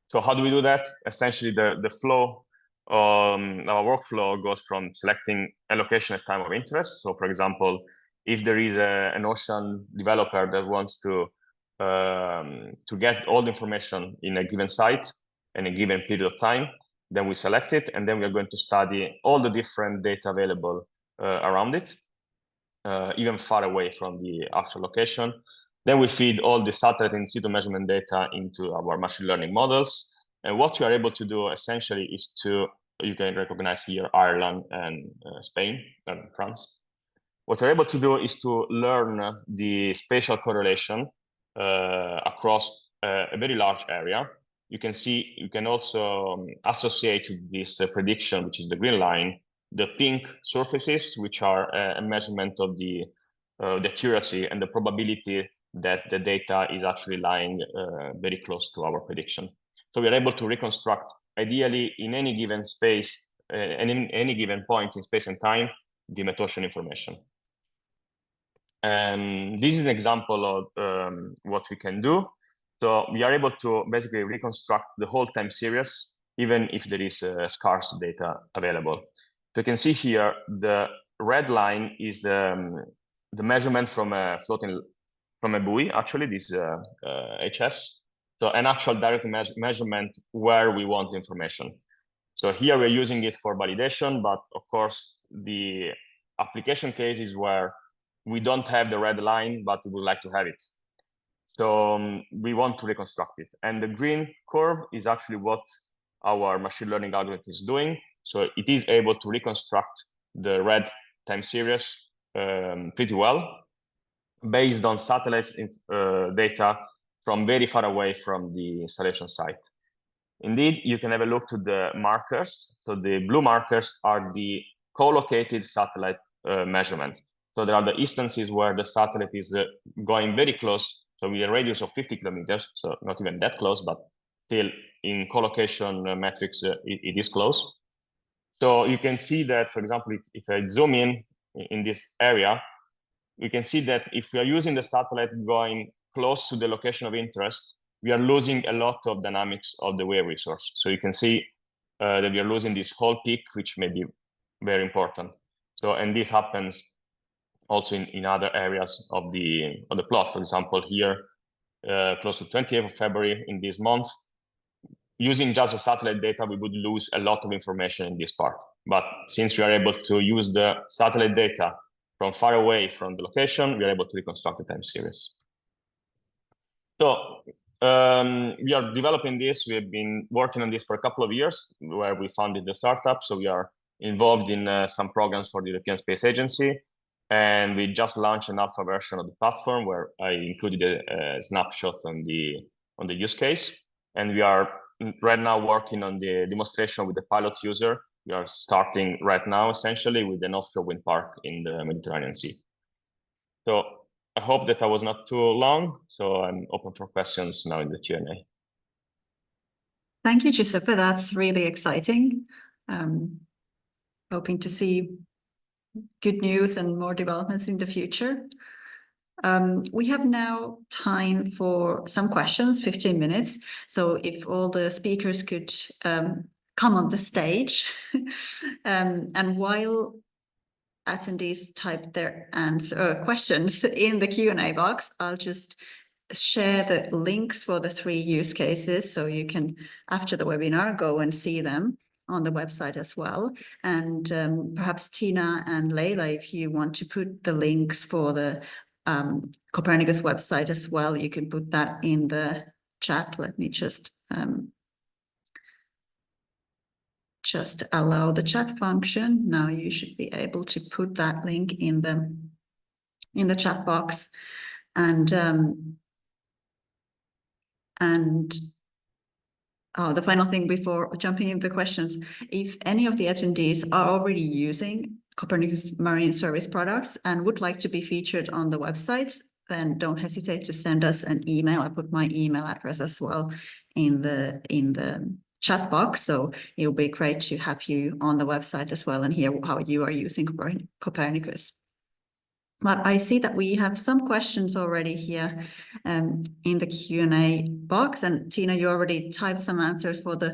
So how do we do that? Essentially, the flow, our workflow goes from selecting a location at time of interest. So for example, if there is an ocean developer that wants to get all the information in a given site in a given period of time, then we select it, and then we are going to study all the different data available around it, even far away from the actual location. Then we feed all the satellite in situ measurement data into our machine learning models. And what we are able to do essentially is to, you can recognize here Ireland and Spain and France. What we're able to do is to learn the spatial correlation across a very large area. You can see, you can also associate this prediction, which is the green line, the pink surfaces, which are a measurement of the accuracy and the probability that the data is actually lying very close to our prediction. So we are able to reconstruct, ideally, in any given space, and in any given point in space and time, the metocean information. And this is an example of what we can do. So we are able to basically reconstruct the whole time series, even if there is scarce data available. So you can see here, the red line is the measurement from a buoy, actually, this HS. So an actual direct measurement where we want the information. So here we're using it for validation, but of course, the application case is where we don't have the red line, but we would like to have it. So we want to reconstruct it. And the green curve is actually what our machine learning algorithm is doing. So it is able to reconstruct the red time series pretty well, based on satellite data from very far away from the installation site. Indeed, you can have a look to the markers. So the blue markers are the co-located satellite measurement. So there are the instances where the satellite is going very close, so with a radius of 50 kilometers, so not even that close, but still in co-location metrics, it is close. So you can see that, for example, if I zoom in this area, we can see that if we are using the satellite going close to the location of interest, we are losing a lot of dynamics of the wave resource. So you can see that we are losing this whole peak, which may be very important. So, and this happens also in other areas of the plot. For example, here, close to 28th of February in this month, using just the satellite data, we would lose a lot of information in this part. But since we are able to use the satellite data from far away from the location, we are able to reconstruct the time series. So we are developing this. We have been working on this for a couple of years, where we founded the startup. So we are involved in some programs for the European Space Agency. And we just launched an alpha version of the platform where I included a snapshot on the use case. And we are right now working on the demonstration with the pilot user. We are starting right now, essentially, with an offshore wind park in the Mediterranean Sea. So I hope that I was not too long. So I'm open for questions now in the Q&A. Thank you, Giuseppe. That's really exciting. Hoping to see good news and more developments in the future. We have now time for some questions, 15 minutes. So if all the speakers could come on the stage. And while attendees type their questions in the Q&A box, I'll just share the links for the 3 use cases, so you can, after the webinar, go and see them on the website as well. And perhaps Tina and Leila, if you want to put the links for the Copernicus website as well, you can put that in the chat. Let me just allow the chat function. Now you should be able to put that link in the chat box. And the final thing before jumping into the questions, if any of the attendees are already using Copernicus Marine Service products and would like to be featured on the websites, then don't hesitate to send us an email. I put my email address as well in the chat box. So it will be great to have you on the website as well and hear how you are using Copernicus. But I see that we have some questions already here in the Q&A box. And Tina, you already typed some answers for the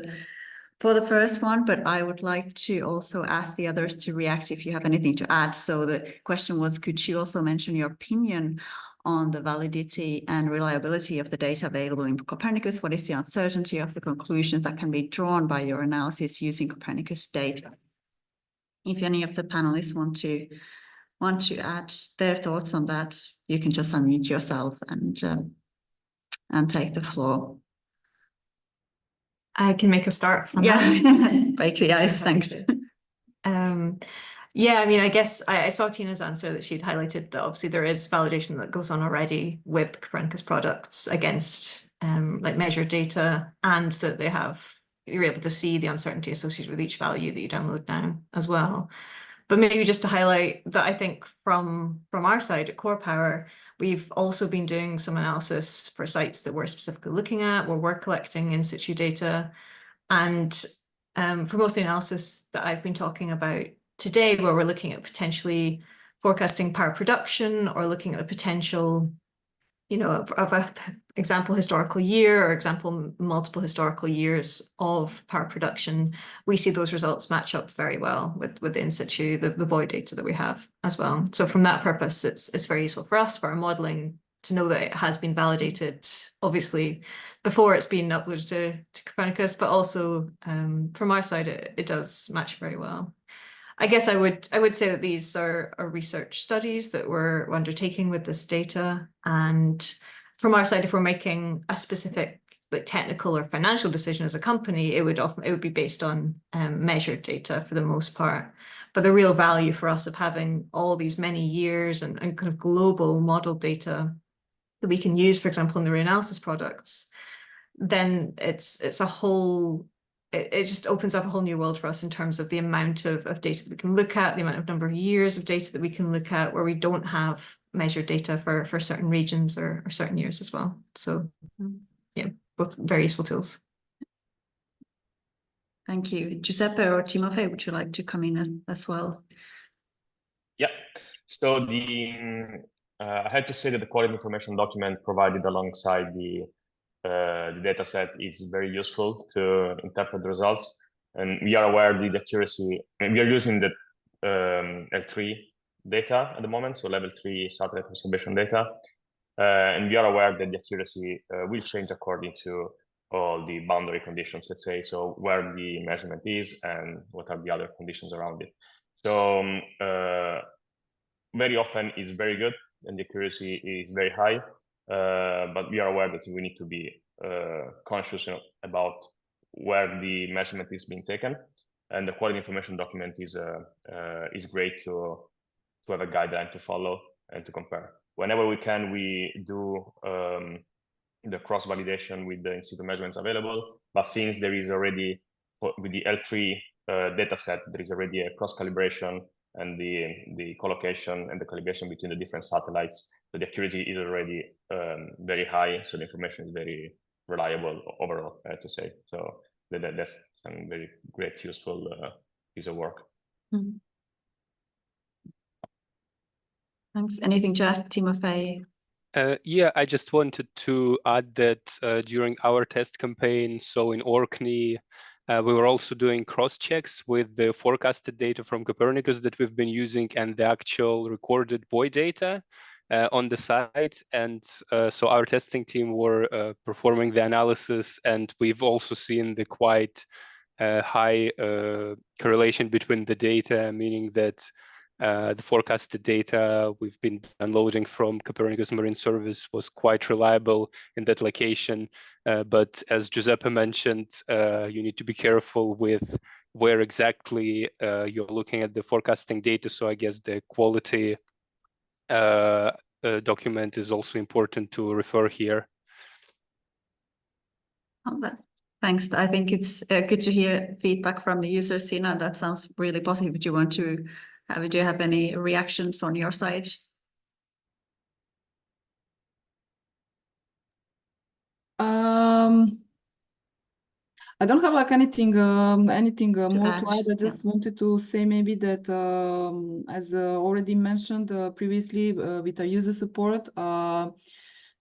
first one, but I would like to also ask the others to react if you have anything to add. So the question was, could you also mention your opinion on the validity and reliability of the data available in Copernicus? What is the uncertainty of the conclusions that can be drawn by your analysis using Copernicus data? If any of the panelists want to add their thoughts on that, you can just unmute yourself and take the floor. I can make a start from that. Break the ice, thanks. Yeah, I mean, I guess I saw Tina's answer that she'd highlighted that obviously there is validation that goes on already with Copernicus products against like measured data, and that you're able to see the uncertainty associated with each value that you download now as well. But maybe just to highlight that I think from our side at Core Power, we've also been doing some analysis for sites that we're specifically looking at, where we're collecting in situ data. And for most of the analysis that I've been talking about today, where we're looking at potentially forecasting power production or looking at the potential, of a example historical year or example multiple historical years of power production, we see those results match up very well with the in situ, the void data that we have as well. So from that purpose, it's very useful for us, for our modeling, to know that it has been validated, obviously, before it's been uploaded to Copernicus, but also from our side, it does match very well. I guess I would say that these are research studies that we're undertaking with this data. And from our side, if we're making a specific technical or financial decision as a company, it would be based on measured data for the most part. But the real value for us of having all these many years and kind of global model data that we can use, for example, in the reanalysis products, then it's a whole. It just opens up a whole new world for us in terms of the amount of data that we can look at, the amount of number of years of data that we can look at, where we don't have measured data for certain regions or certain years as well. So yeah, both very useful tools. Thank you. Giuseppe or Timofey, would you like to come in as well? Yeah. So I had to say that the quality information document provided alongside the data set is very useful to interpret the results. And we are aware the accuracy, and we are using the L3 data at the moment, so level 3 satellite observation data. And we are aware that the accuracy will change according to all the boundary conditions, let's say, so where the measurement is and what are the other conditions around it. So very often it's very good and the accuracy is very high, but we are aware that we need to be conscious about where the measurement is being taken. And the quality information document is great to have a guideline to follow and to compare. Whenever we can, we do the cross-validation with the in-situ measurements available. But since there is already, with the L3 data set, there is already a cross-calibration and the collocation and the calibration between the different satellites. So the accuracy is already very high. So the information is very reliable overall, I have to say. So that's some very great, useful piece of work. Mm-hmm. Thanks. Anything to add, Timofey? Yeah, I just wanted to add that during our test campaign, so in Orkney, we were also doing cross-checks with the forecasted data from Copernicus that we've been using and the actual recorded buoy data on the site. And so our testing team were performing the analysis, and we've also seen the quite high correlation between the data, meaning that the forecasted data we've been downloading from Copernicus Marine Service was quite reliable in that location. But as Giuseppe mentioned, you need to be careful with where exactly you're looking at the forecasting data. So I guess the quality document is also important to refer here. Thanks. I think it's good to hear feedback from the users. Sina, that sounds really positive. Do you have any reactions on your side? I don't have like anything more to add. I Yeah. just wanted to say maybe that as already mentioned previously with our user support,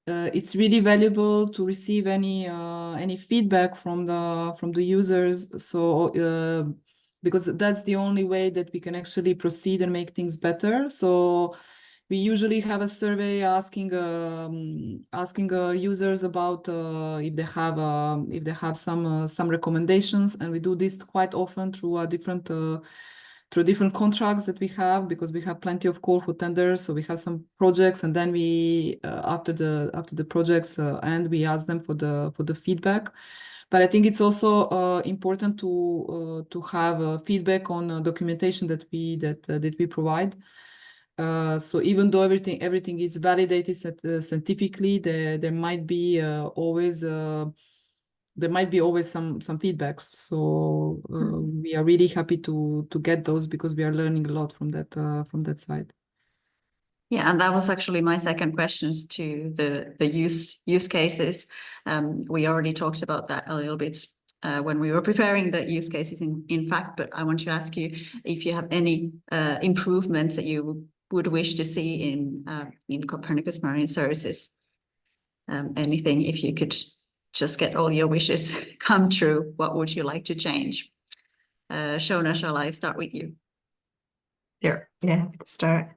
it's really valuable to receive any feedback from the users. So because that's the only way that we can actually proceed and make things better. So we usually have a survey asking users about if they have some recommendations, and we do this quite often through different contracts that we have, because we have plenty of call for tenders. So we have some projects, and then we after the projects end, we ask them for the feedback. But I think it's also important to have feedback on documentation that we provide. So even though everything is validated scientifically, there might be always some feedbacks. So we are really happy to get those, because we are learning a lot from that side. Yeah, and that was actually my second question to the use cases. We already talked about that a little bit when we were preparing the use cases in fact, but I want to ask you if you have any improvements that you would wish to see in Copernicus Marine Services. Anything, if you could just get all your wishes come true, what would you like to change? Shona, shall I start with you? Sure. Yeah, start.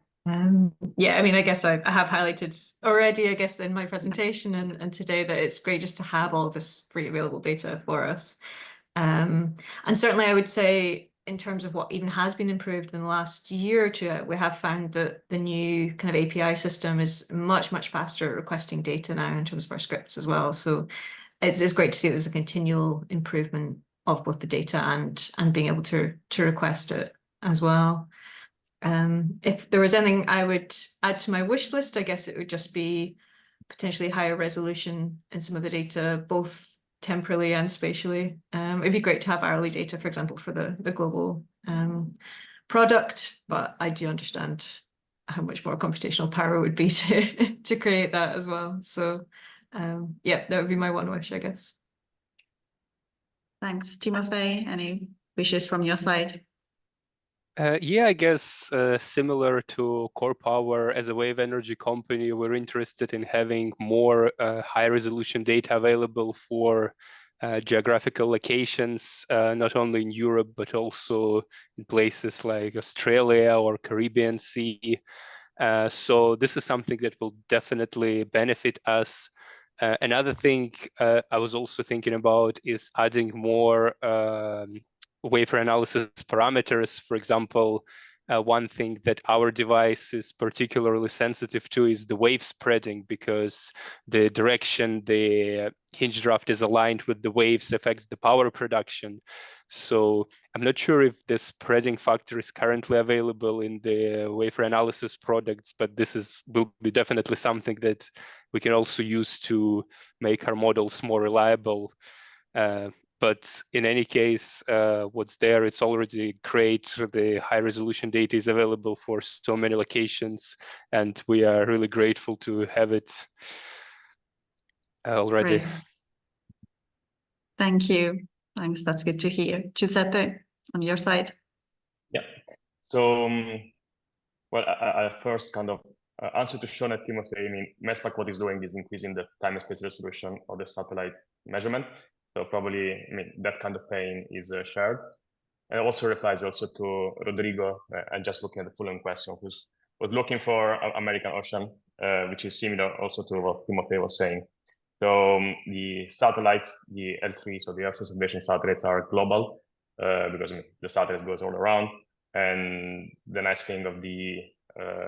Yeah, I mean, I guess I have highlighted already, I guess, in my presentation and today, that it's great just to have all this free available data for us. And certainly I would say, in terms of what even has been improved in the last year or two, we have found that the new kind of API system is much faster at requesting data now in terms of our scripts as well. So it's great to see there's a continual improvement of both the data and being able to request it as well. If there was anything I would add to my wish list, I guess it would just be potentially higher resolution in some of the data, both temporally and spatially. It'd be great to have hourly data, for example, for the global product, but I do understand how much more computational power would be to create that as well. So yeah, that would be my one wish, I guess. Thanks, Timofey. Any wishes from your side? Yeah, I guess similar to Core Power, as a wave energy company, we're interested in having more high-resolution data available for geographical locations, not only in Europe, but also in places like Australia or Caribbean Sea. So this is something that will definitely benefit us. Another thing I was also thinking about is adding more wafer analysis parameters. For example, one thing that our device is particularly sensitive to is the wave spreading, because the direction the hinge draft is aligned with the waves affects the power production. So I'm not sure if the spreading factor is currently available in the wafer analysis products, but will be definitely something that we can also use to make our models more reliable. But in any case, what's there, it's already great. The high resolution data is available for so many locations, and we are really grateful to have it already. Great. Thank you. Thanks, that's good to hear. Giuseppe, on your side. Yeah. So, well, I first kind of answer to Sean and Timothy. I mean, MESPAC, what it's doing is increasing the time and space resolution of the satellite measurement. So probably, I mean, that kind of pain is shared. And it also replies also to Rodrigo, and just looking at the following question, who was looking for American Ocean, which is similar also to what Timothy was saying. So the satellites, the L3, so the Earth observation satellites are global, because I mean, the satellite goes all around. And the nice thing of the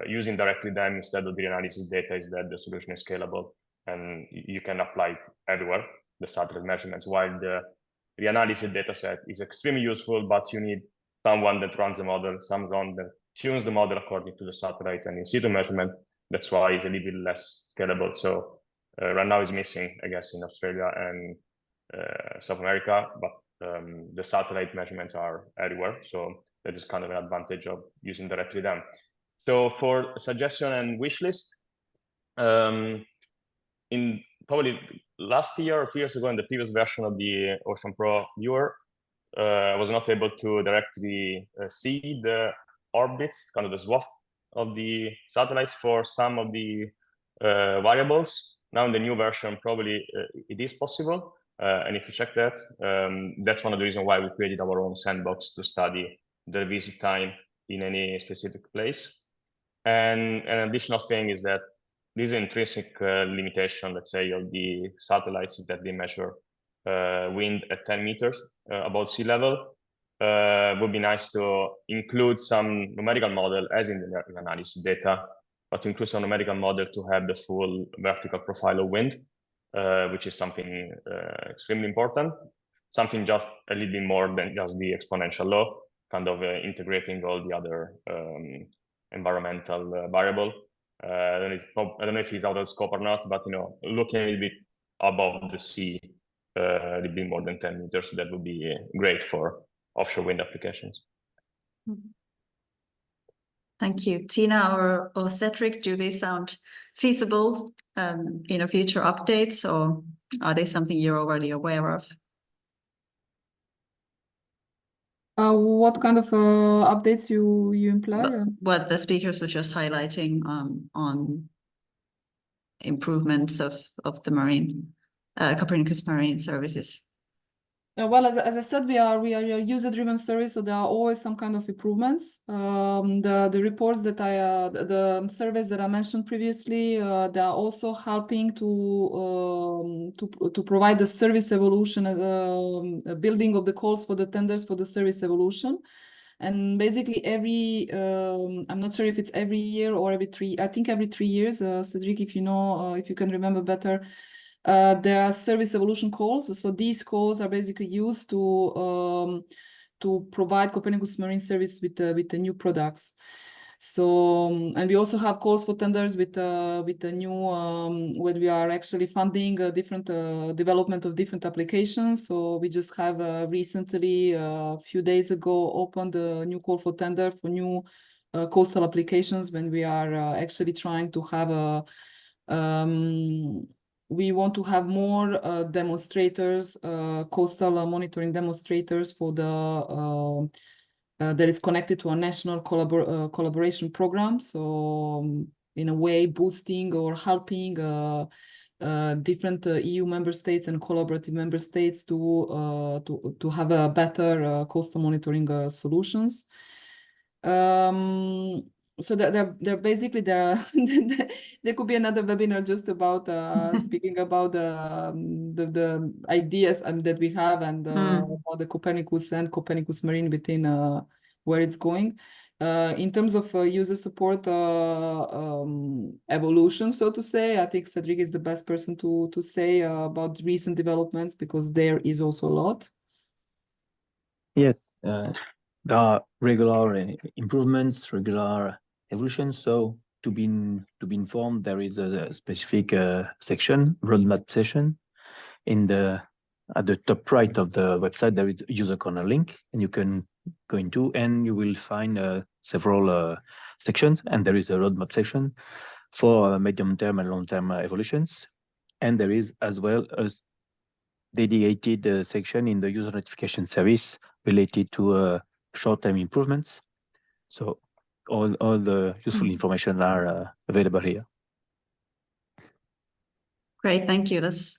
using directly them instead of the analysis data is that the solution is scalable, and you can apply it everywhere, the satellite measurements, while the analysis data set is extremely useful, but you need someone that runs the model, someone that tunes the model according to the satellite and in situ measurement. That's why it's a little bit less scalable. So right now it's missing, I guess, in Australia and South America, but the satellite measurements are everywhere. So that is kind of an advantage of using directly them. So for suggestion and wish list, in probably last year or 2 years ago, in the previous version of the Ocean Pro viewer, I was not able to directly see the orbits, kind of the swath of the satellites for some of the variables. Now in the new version, probably it is possible. And if you check that, that's one of the reasons why we created our own sandbox to study the visit time in any specific place. And an additional thing is that this intrinsic limitation, let's say, of the satellites is that they measure wind at 10 meters above sea level. Would be nice to include some numerical model as in the analysis data, but to include some numerical model to have the full vertical profile of wind, which is something extremely important. Something just a little bit more than just the exponential law, kind of integrating all the other environmental variable. I don't know if it's out of scope or not, but looking a little bit above the sea, a little bit more than 10 meters, that would be great for offshore wind applications. Thank you. Tina or Cedric, do they sound feasible in future updates, or are they something you're already aware of? What kind of updates you imply? What the speakers were just highlighting on improvements of the Copernicus Marine Services. Well, as I said, we are a user-driven service, so there are always some kind of improvements. The reports that the surveys that I mentioned previously, they are also helping to provide the service evolution, building of the calls for the tenders for the service evolution. And basically I'm not sure if it's every year or I think every 3 years, Cedric, if you can remember better, there are service evolution calls. So these calls are basically used to provide Copernicus Marine Service with the new products. So and we also have calls for tenders with the new when we are actually funding different development of different applications. So we just have recently a few days ago opened a new call for tender for new coastal applications, when we are actually trying to have we want to have more demonstrators, coastal monitoring demonstrators for the that is connected to a national collaboration program. So in a way, boosting or helping different EU member states and collaborative member states to have a better coastal monitoring solutions. So they're basically there could be another webinar just about speaking about the ideas that we have and about the Copernicus and Copernicus Marine within where it's going. In terms of user support evolution, so to say, I think Cedric is the best person to say about recent developments, because there is also a lot. Yes, there are regular improvements, regular evolutions. So to be informed, there is a specific section, roadmap section, at the top right of the website. There is a user corner link, and you can go into, and you will find several sections. And there is a roadmap section for medium-term and long-term evolutions. And there is as well a dedicated section in the user notification service related to short-term improvements. So all the useful information are available here. Great, thank you. That's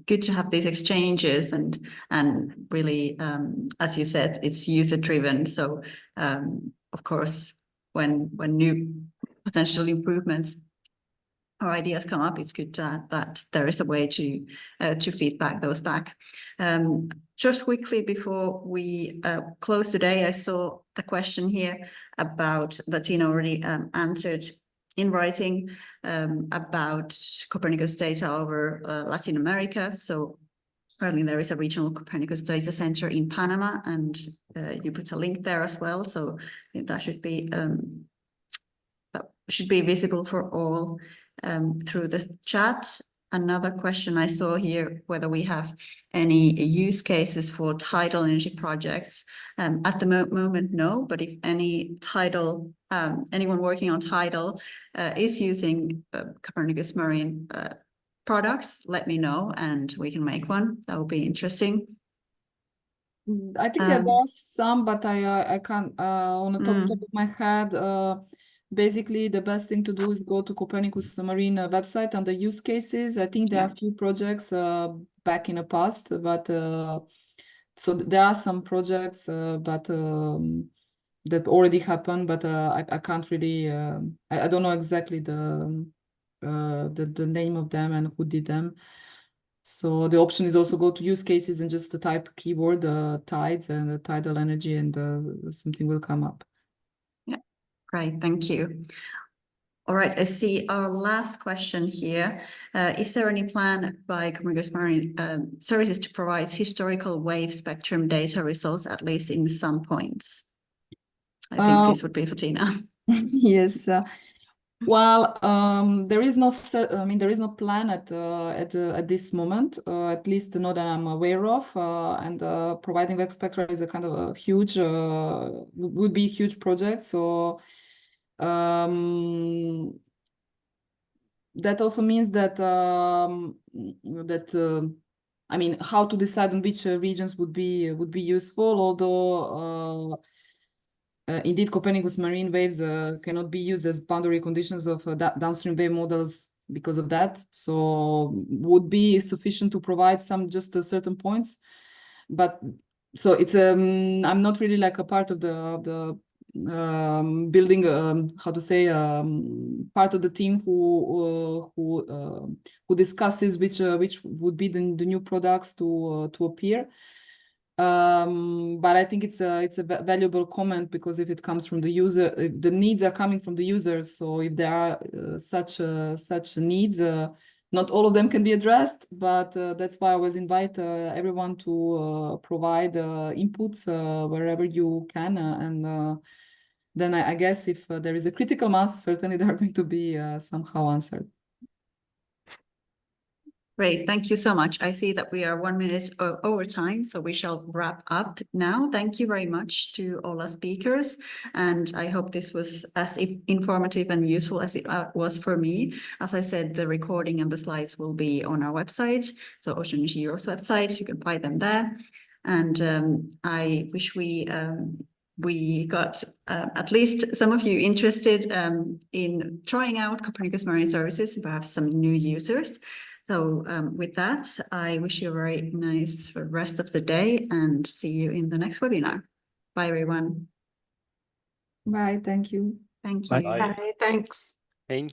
good to have these exchanges and really, as you said, it's user driven. So of course, when new potential improvements or ideas come up, it's good that there is a way to feedback those back. Just quickly before we close today, I saw a question here about that Tina already answered in writing about Copernicus data over Latin America. So apparently there is a regional Copernicus data center in Panama, and you put a link there as well. So that should be visible for all through the chat. Another question I saw here, whether we have any use cases for tidal energy projects. At the moment, no, but if any tidal, anyone working on tidal is using Copernicus Marine products, let me know and we can make one. That would be interesting. I think there are some, but I can't, on the top of my head, basically, the best thing to do is go to Copernicus Marine website under use cases. I think there are a few projects back in the past, but so there are some projects, but that already happened. But I can't really. I don't know exactly the name of them and who did them. So the option is also go to use cases and just type keyword tides and tidal energy, and something will come up. Great, thank you. All right, I see our last question here. Is there any plan by Copernicus Marine Services to provide historical wave spectrum data results, at least in some points? I think this would be for Tina. Yes. Well, there is no plan at this moment, at least not that I'm aware of. And providing wave spectra is a kind of a huge, would be a huge project. So that also means that I mean, how to decide on which regions would be useful, although indeed Copernicus Marine waves cannot be used as boundary conditions of downstream wave models because of that. So would be sufficient to provide some just certain points, but so it's I'm not really like a part of the building how to say part of the team who discusses which would be the new products to appear. But I think it's a valuable comment, because if it comes from the user, if the needs are coming from the users, so if there are such needs, not all of them can be addressed, but that's why I always invite everyone to provide inputs wherever you can, and then I guess if there is a critical mass, certainly they are going to be somehow answered. Great, thank you so much. I see that we are 1 minute over time, so we shall wrap up now. Thank you very much to all our speakers, and I hope this was as informative and useful as it was for me. As I said, the recording and the slides will be on our website, so Ocean Energy Europe's website. You can find them there, and I wish we got at least some of you interested in trying out Copernicus Marine Services, perhaps some new users. So with that, I wish you a very nice rest of the day and see you in the next webinar. Bye, everyone. Bye, thank you. Thank Bye. you. Bye, thanks. Thank